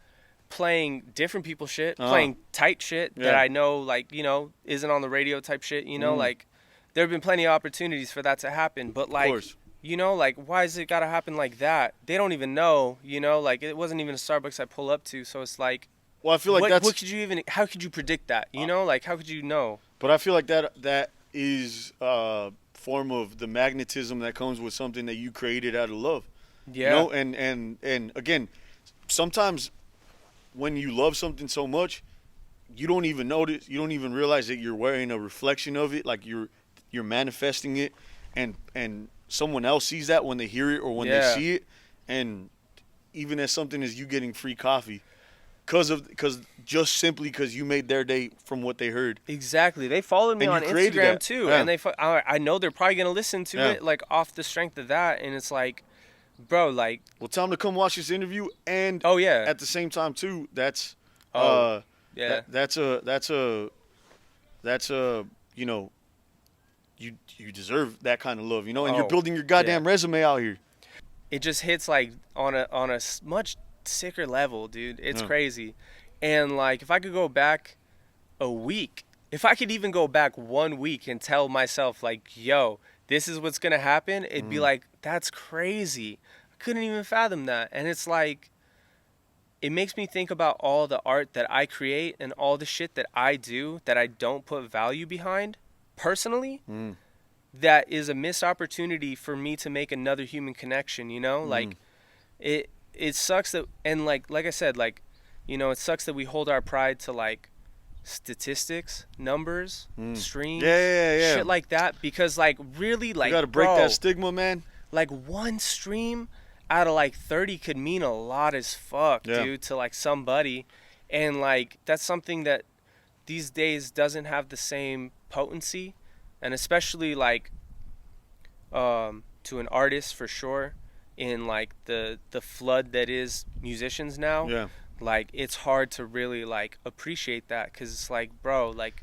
playing different people's shit, Uh-huh. playing tight shit that Yeah. I know like you know isn't on the radio type shit. You know, like there have been plenty of opportunities for that to happen, but like. of course. You know, like, why is it gotta happen like that? They don't even know, you know, like, it wasn't even a Starbucks I pull up to, so it's like, Well, I feel like what could you even? How could you predict that? You know, like how could you know? But I feel like that is a form of the magnetism that comes with something that you created out of love. Yeah. You know, and again, sometimes when you love something so much, you don't even notice, you don't even realize that you're wearing a reflection of it, like you're manifesting it, and someone else sees that when they hear it or when they Yeah. see it, and even as something as you getting free coffee. Because you made their day from what they heard. Exactly. They followed me And on you created Instagram that. too, Yeah. and I know they're probably gonna listen to Yeah. it like off the strength of that, and it's like, bro, like, Well, tell them to come watch this interview, and oh yeah, at the same time too, that's yeah, that's a you know, you deserve that kind of love, you know, and you're Oh, building your goddamn resume out here. it just hits like on a much sicker level, dude. It's Yeah. crazy, and like if I could go back a week, if I could even go back 1 week and tell myself like, yo, this is what's gonna happen, it'd be like, that's crazy. I couldn't even fathom that, and it's like. It makes me think about all the art that I create and all the shit that I do that I don't put value behind personally. That is a missed opportunity for me to make another human connection, you know? Like it sucks that, and like I said, like, you know, it sucks that we hold our pride to like statistics, numbers, streams, Yeah. shit like that, because like really like You got to break bro, that stigma, man. like one stream out of like 30 could mean a lot as fuck, Yeah. dude, to like somebody. And like that's something that these days doesn't have the same potency, and especially like to an artist for sure, in like the flood that is musicians now. Yeah. Like it's hard to really like appreciate that, because it's like, bro, like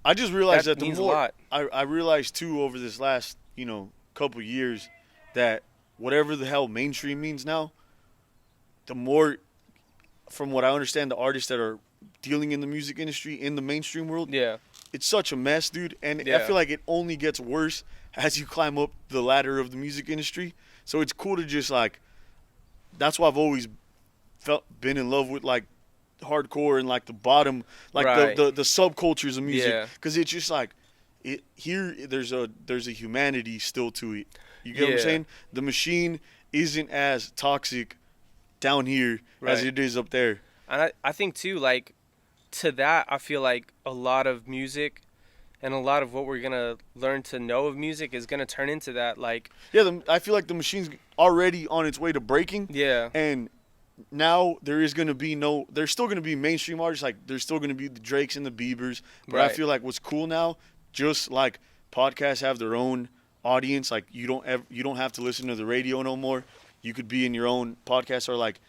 I just realized that that the means a more lot. I realized too over this last, you know, couple years that whatever the hell mainstream means now, the more, from what I understand, the artists that are dealing in the music industry in the mainstream world, Yeah. it's such a mess, dude. And I Yeah. feel like it only gets worse as you climb up the ladder of the music industry. So it's cool to just like, that's why I've always been in love with like hardcore and like the bottom, like Right. the subcultures of music, Yeah. because it's just like there's a humanity still to it. You get what I'm Yeah. saying? The machine isn't as toxic down here as Right. it is up there. And I think too, like, to that, I feel like a lot of music and a lot of what we're going to learn to know of music is going to turn into that. Like, Yeah, I feel like the machine's already on its way to breaking. yeah. And now there's still going to be mainstream artists, like there's still going to be the Drakes and the Biebers. But I Right. feel like what's cool now, just like podcasts have their own audience, like you don't have to listen to the radio no more. You could be in your own podcast or like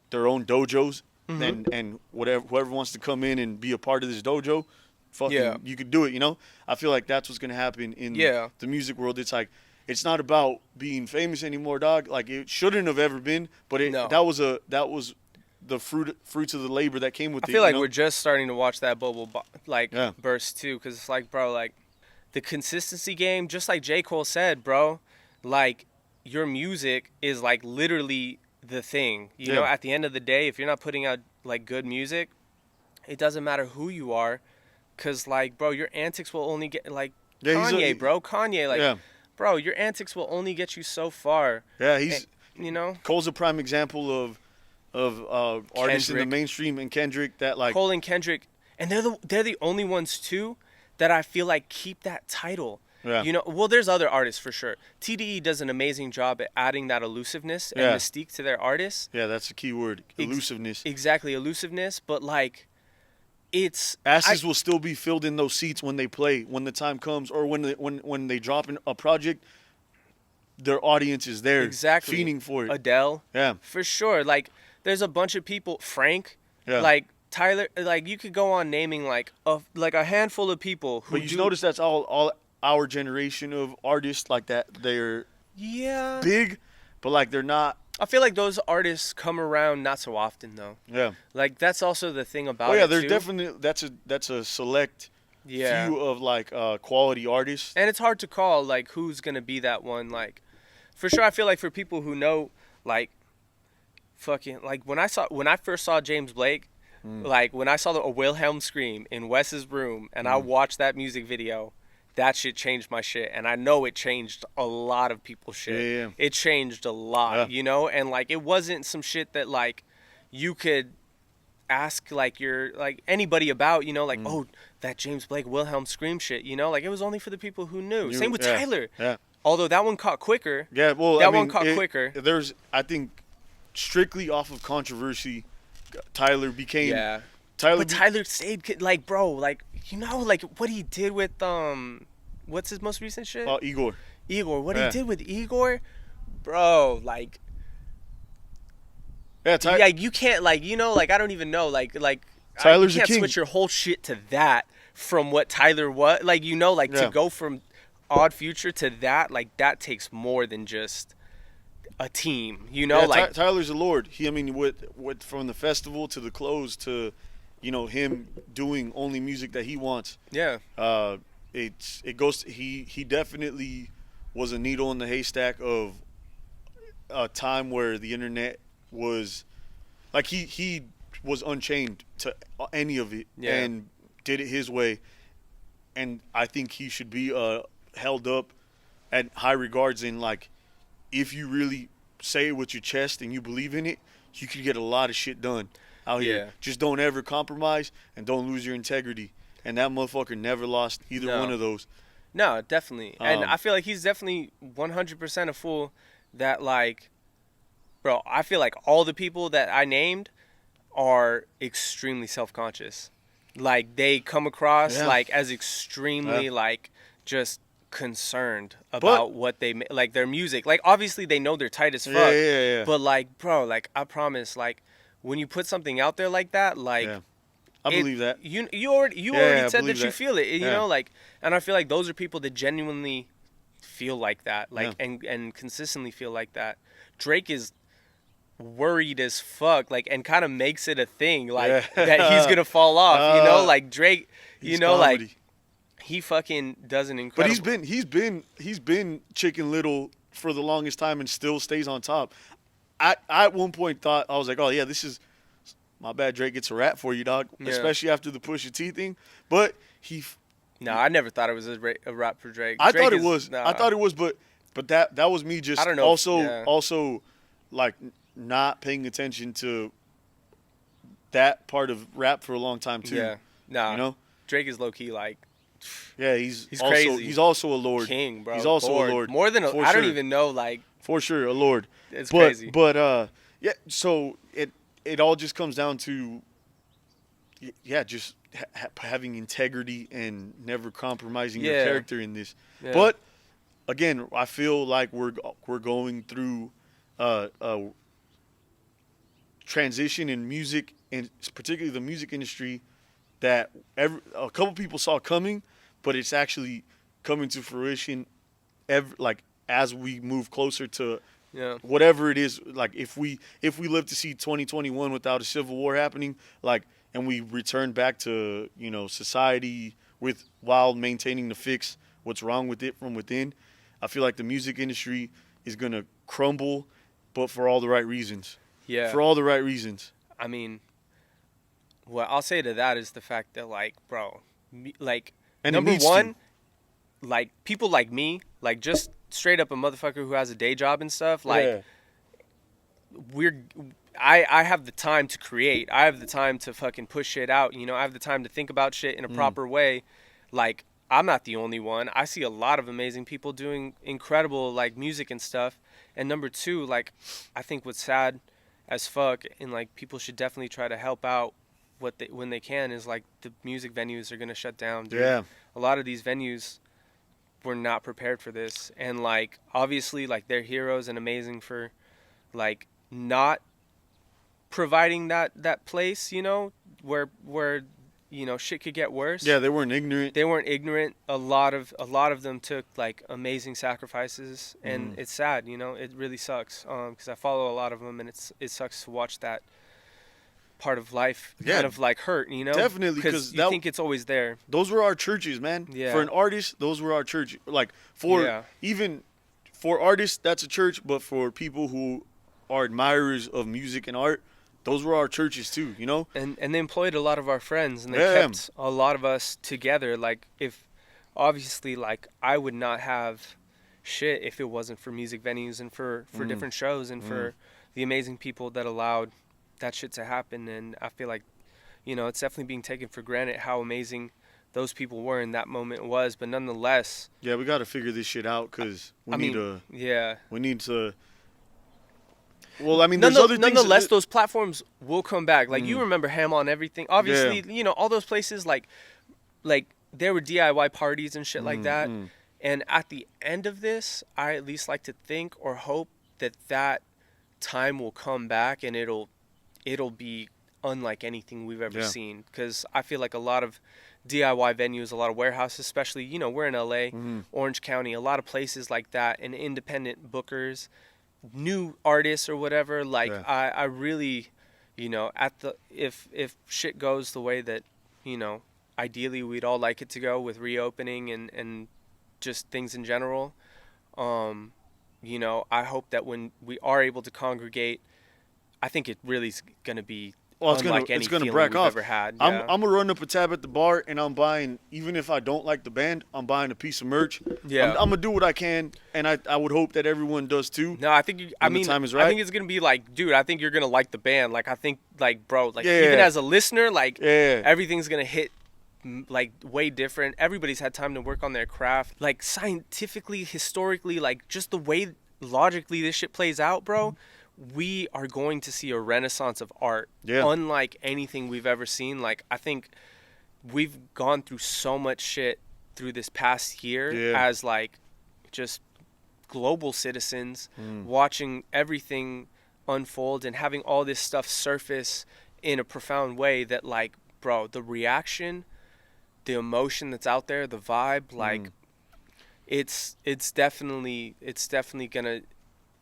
their own dojos, and whoever wants to come in and be a part of this dojo, fucking, Yeah. you could do it. You know, I feel like that's what's gonna happen in Yeah. the music world. It's like it's not about being famous anymore, dog. Like it shouldn't have ever been, but No. that was the fruits of the labor that came with I it. feel like you know? we're just starting to watch that bubble Yeah. burst too, because it's like, bro, like the consistency game, just like J. Cole said, bro, like your music is like literally the thing. You Yeah. know, at the end of the day, if you're not putting out like good music, it doesn't matter who you are, because like, bro, your antics will only get like Yeah, Kanye, bro. Kanye, like, Yeah. bro, your antics will only get you so far. Yeah, You know, Cole's a prime example of artists in the Kendrick. mainstream, and Kendrick that like Cole and Kendrick, and they're the only ones too that I feel like keep that title. yeah You know, well, there's other artists for sure. TDE does an amazing job at adding that elusiveness and Yeah. mystique to their artists. yeah that's the key word, elusiveness. Exactly, elusiveness. But like, it's Asses will still be filled in those seats when they play, when the time comes, or when they drop in a project. Their audience is there, exactly fiending for it. Adele, Yeah, for sure. Like, there's a bunch of people. Frank, yeah. like Tyler. Like, you could go on naming like a handful of people who. But you notice that's all our generation of artists like that. They're Yeah. big, but like they're not. I feel like those artists come around not so often though. Yeah. Like, that's also the thing about Oh yeah, it there's too. definitely that's a select Yeah. few of like quality artists. And it's hard to call like who's gonna be that one. Like, for sure, I feel like for people who know, like, fucking like when I first saw James Blake, like when I saw a Wilhelm scream in Wes's room, and I watched that music video, that shit changed my shit, and I know it changed a lot of people's shit. Yeah. It changed a lot, Yeah. you know, and like it wasn't some shit that like you could ask like anybody about, you know, like oh, that James Blake Wilhelm scream shit, you know, like it was only for the people who knew. Same with yeah, Tyler. Yeah. Although that one caught quicker. Yeah, well, That I mean, one caught quicker. There's, I think, strictly off of controversy, Tyler became. Yeah. Tyler. But Tyler stayed like, bro, like, you know, like what he did with what's his most recent shit? Igor. Igor. What Yeah. he did with Igor, bro, like, Yeah, yeah, you can't, like, you know, like, I don't even know, like Tyler's you a can't king. switch your whole shit to that from what Tyler was, like, you know, like Yeah. to go from Odd Future to that, like that takes more than just a team, you know, Yeah, like Tyler's a lord. I mean, with from the festival to the close to, you know, him doing only music that he wants. yeah, It goes. He definitely was a needle in the haystack of a time where the internet was, like he was unchained to any of it Yeah. and did it his way. And I think he should be held up at high regards. In like, if you really say it with your chest and you believe in it, you could get a lot of shit done out here. Yeah. Just don't ever compromise and don't lose your integrity. And that motherfucker never lost either No. one of those. no, definitely, and Um, I feel like he's definitely 100% a fool that, like, bro, I feel like all the people that I named are extremely self-conscious. Like, they come across Yeah. like as extremely Yeah. like just concerned about what they like their music. Like, obviously they know they're tight as fuck. Yeah. But like, bro, like I promise, like when you put something out there like that, like Yeah. I believe that. You Yeah, already I said that believe you that. feel it. You Yeah. know, like, and I feel like those are people that genuinely feel like that, like, Yeah. and consistently feel like that. Drake is worried as fuck, like, and kind of makes it a thing, like Yeah. that he's gonna fall off. You know, like Drake. You He's know, comedy. like he fucking does an But incredible. he's been Chicken Little for the longest time and still stays on top. I at one point thought, I was like, oh yeah, this is my bad. Drake gets a rap for you, dog. Yeah. Especially after the Pusha T thing. But No, I never thought it was a rap for Drake. I Drake thought it is- was. nah. I thought it was, but that was me just I don't know if- also yeah. also like not paying attention to that part of rap for a long time too. Yeah, nah. You know? Drake is low key like Yeah, he's He's also crazy. he's also a lord. king, bro. He's also Lord. a lord. More than For I don't sure. even know. Like, For sure, a lord. it's But crazy. yeah, so it all just comes down to just having integrity and never compromising your Yeah. character in this. Yeah. But again, I feel like we're going through a transition in music, and particularly the music industry, that a couple people saw coming, but it's actually coming to fruition as we move closer to Yeah. whatever it is. Like if we live to see 2021 without a civil war happening, like, and we return back to, you know, society while maintaining to fix what's wrong with it from within, I feel like the music industry is gonna crumble, but for all the right reasons. Yeah. For all the right reasons. I mean, what I'll say to that is the fact that, like, bro, like, And it number needs one, like, people like me, like, just straight up a motherfucker who has a day job and stuff, like Yeah. I have the time to create. I have the time to fucking push shit out. I have the time to think about shit in a proper way. Like, I'm not the only one. I see a lot of amazing people doing incredible, like, music and stuff. And number two, like, I think what's sad as fuck, and, like, people should definitely try to help out when they can, is, like, the music venues are going to shut down, dude. Yeah. A lot of these venues were not prepared for this. And, like, obviously, like, they're heroes and amazing for, like, not providing that place, where shit could get worse. Yeah, they weren't ignorant. They weren't ignorant. A lot of them took, like, amazing sacrifices, and it's sad. It really sucks. Because I follow a lot of them, and it sucks to watch that part of life kind of, like, hurt. Definitely, because you think it's always there. Those were our churches, man. Yeah. For an artist, those were our church. Like, even for artists, that's a church. But for people who are admirers of music and art, those were our churches too, And they employed a lot of our friends, and they Yeah. kept a lot of us together. Like, if obviously, like, I would not have shit if it wasn't for music venues and for different shows and for the amazing people that allowed that shit to happen. And I feel like, it's definitely being taken for granted how amazing those people were in that moment was. But nonetheless, Yeah, we got to figure this shit out because we need to. Well, I mean, there's other things. Nonetheless, those platforms will come back. Like, you remember Ham on Everything. Obviously, all those places, like there were DIY parties and shit like that. And at the end of this, I at least like to think or hope that time will come back, and it'll be unlike anything we've ever seen. Because I feel like a lot of DIY venues, a lot of warehouses, especially, we're in LA, Orange County, a lot of places like that, and independent bookers, new artists or whatever, like, I really, if shit goes the way that, ideally we'd all like it to go with reopening and just things in general, I hope that when we are able to congregate, I think it really is going to be unlike any feeling we've ever had. Yeah. I'm gonna run up a tab at the bar, and I'm buying. Even if I don't like the band, I'm buying a piece of merch. Yeah, I'm gonna do what I can, and I would hope that everyone does too. No, I think the time is right. I think it's gonna be like, dude, I think you're gonna like the band. Like, I think, like, bro, like, even as a listener, like, everything's gonna hit, like, way different. Everybody's had time to work on their craft, like, scientifically, historically, like, just the way logically this shit plays out, bro. We are going to see a renaissance of art, unlike anything we've ever seen. Like, I think we've gone through so much shit through this past year as, like, just global citizens, watching everything unfold and having all this stuff surface in a profound way that, like, bro, the reaction, the emotion that's out there, the vibe, like, it's definitely gonna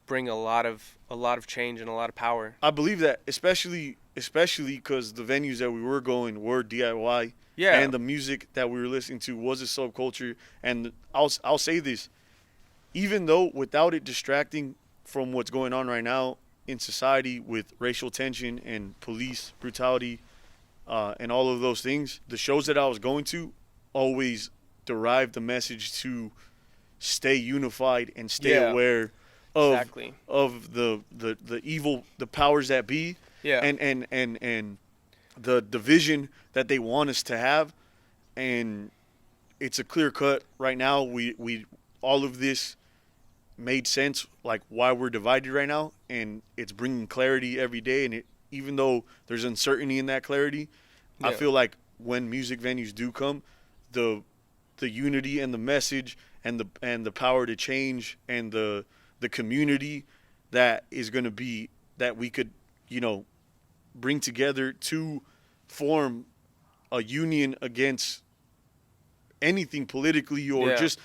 bring a lot of change and a lot of power. I believe that, especially because the venues that we were going were DIY, and the music that we were listening to was a subculture. And I'll say this, even though without it distracting from what's going on right now in society with racial tension and police brutality, and all of those things, the shows that I was going to always derived the message to stay unified and stay aware of the evil, the powers that be, and the division that they want us to have. And it's a clear cut right now. We all of this made sense, like, why we're divided right now, and it's bringing clarity every day. And even though there's uncertainty in that clarity, I feel like when music venues do come, the unity and the message and the power to change and the community that is going to be, that we could, bring together to form a union against anything politically or just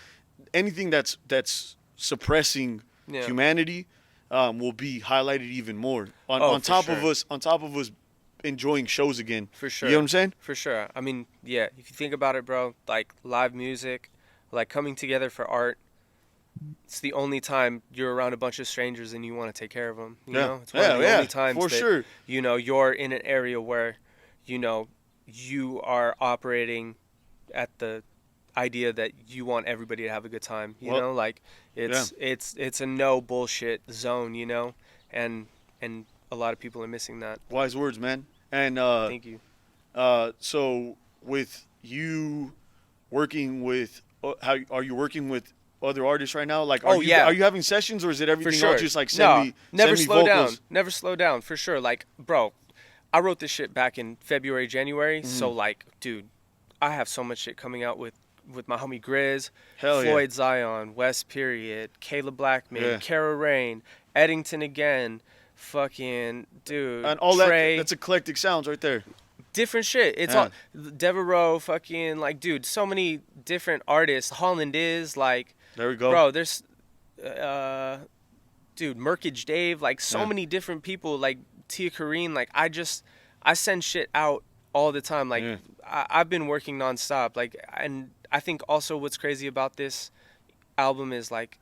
anything that's suppressing humanity, will be highlighted even more on top of us enjoying shows again. For sure. You know what I'm saying? For sure. I mean, if you think about it, bro, like, live music, like, coming together for art, it's the only time you're around a bunch of strangers and you want to take care of them. You know? It's one of the only times that, you're in an area where, you are operating at the idea that you want everybody to have a good time. You Well, know, like it's a no bullshit zone. You know, and a lot of people are missing that. Wise words, man. And Thank you. so with you working with, how are you working with other artists right now? Like, are you having sessions, or is it everything all just like never slow vocals? down. Never slow down, for sure. Like, bro, I wrote this shit back in February, January. So like, dude, I have so much shit coming out with my homie Grizz, Floyd Zion, West Period, Kayla Blackman, Kara Rain, Eddington again, fucking dude, And all Trey, that's eclectic sounds right there. different shit. It's all Devereaux, fucking like, dude, so many different artists. Holland is like, there we go, bro. There's, dude, Merkage Dave, like so many different people, like Tia Kareen. Like I send shit out all the time. Like I've been working nonstop. Like, and I think also what's crazy about this album is like,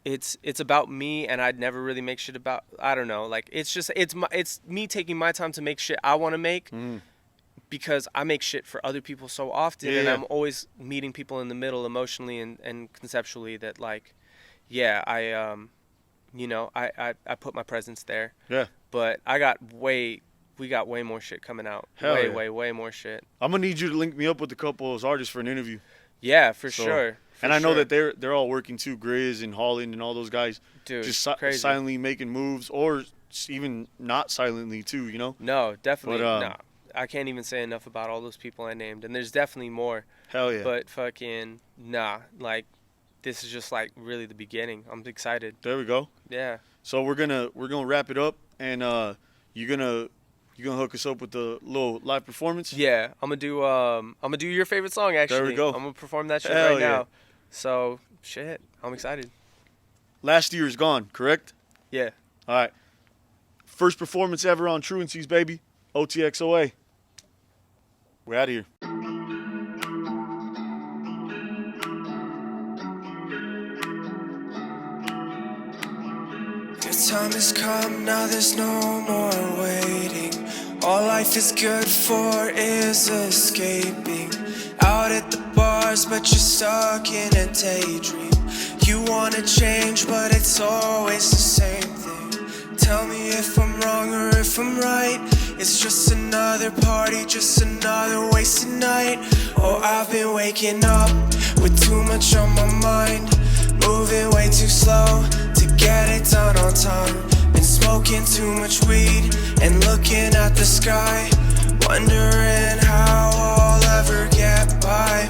it's about me, and I'd never really make shit about, I don't know, like it's me taking my time to make shit I want to make, because I make shit for other people so often, and I'm always meeting people in the middle emotionally and conceptually, that like, I you know, I put my presence there. Yeah. But we got way more shit coming out. Way more shit. I'm gonna need you to link me up with a couple of those artists for an interview. Yeah, for sure. And I know that they're all working too. Grizz and Holland and all those guys, dude, just silently making moves, or even not silently too. You know? No, definitely. No, I can't even say enough about all those people I named, and there's definitely more. Hell yeah. But fucking like, this is just like really the beginning. I'm excited. There we go. Yeah. So we're gonna wrap it up, and you're gonna hook us up with the little live performance. Yeah, I'm gonna do your favorite song, actually. There we go. I'm gonna perform that shit right now. So shit, I'm excited. Last year is gone, correct? Yeah. All right. First performance ever on Truanseez, baby. Otxoa. We're out of here. Your time has come, now there's no more waiting. All life is good for is escaping. Out at the bars, but you're stuck in a daydream. You wanna change, but it's always the same thing. Tell me if I'm wrong or if I'm right. It's just another party, just another wasted night. Oh, I've been waking up with too much on my mind, moving way too slow to get it done on time. Been smoking too much weed and looking at the sky, wondering how I'll ever get by.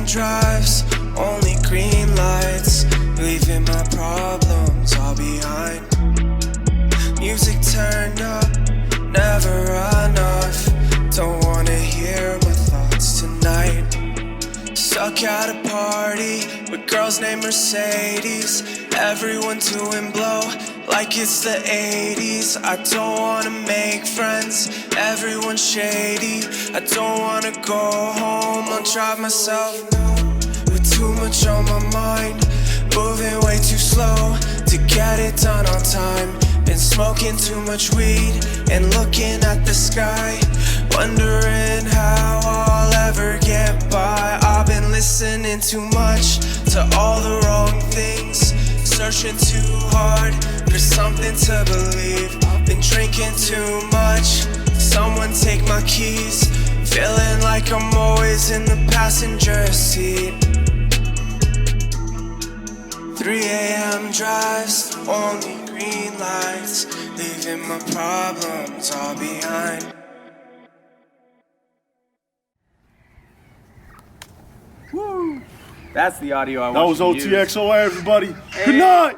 Drives, only green lights, leaving my problems all behind. Music turned up, never enough. Don't wanna hear my thoughts tonight. Stuck at a party with girls named Mercedes. Everyone doing blow like it's the 80s. I don't wanna make friends, everyone's shady. I don't wanna go home, I'll drive myself with too much on my mind, moving way too slow to get it done on time. Been smoking too much weed and looking at the sky, wondering how I'll ever get by. I've been listening too much to all the wrong things, searching too hard for something to believe. I've been drinking too much, someone take my keys, feeling like I'm always in the passenger seat. 3 a.m. drives, only green lights, leaving my problems all behind. Woo! That's the audio I want. That was Otxoa, everybody. Good night.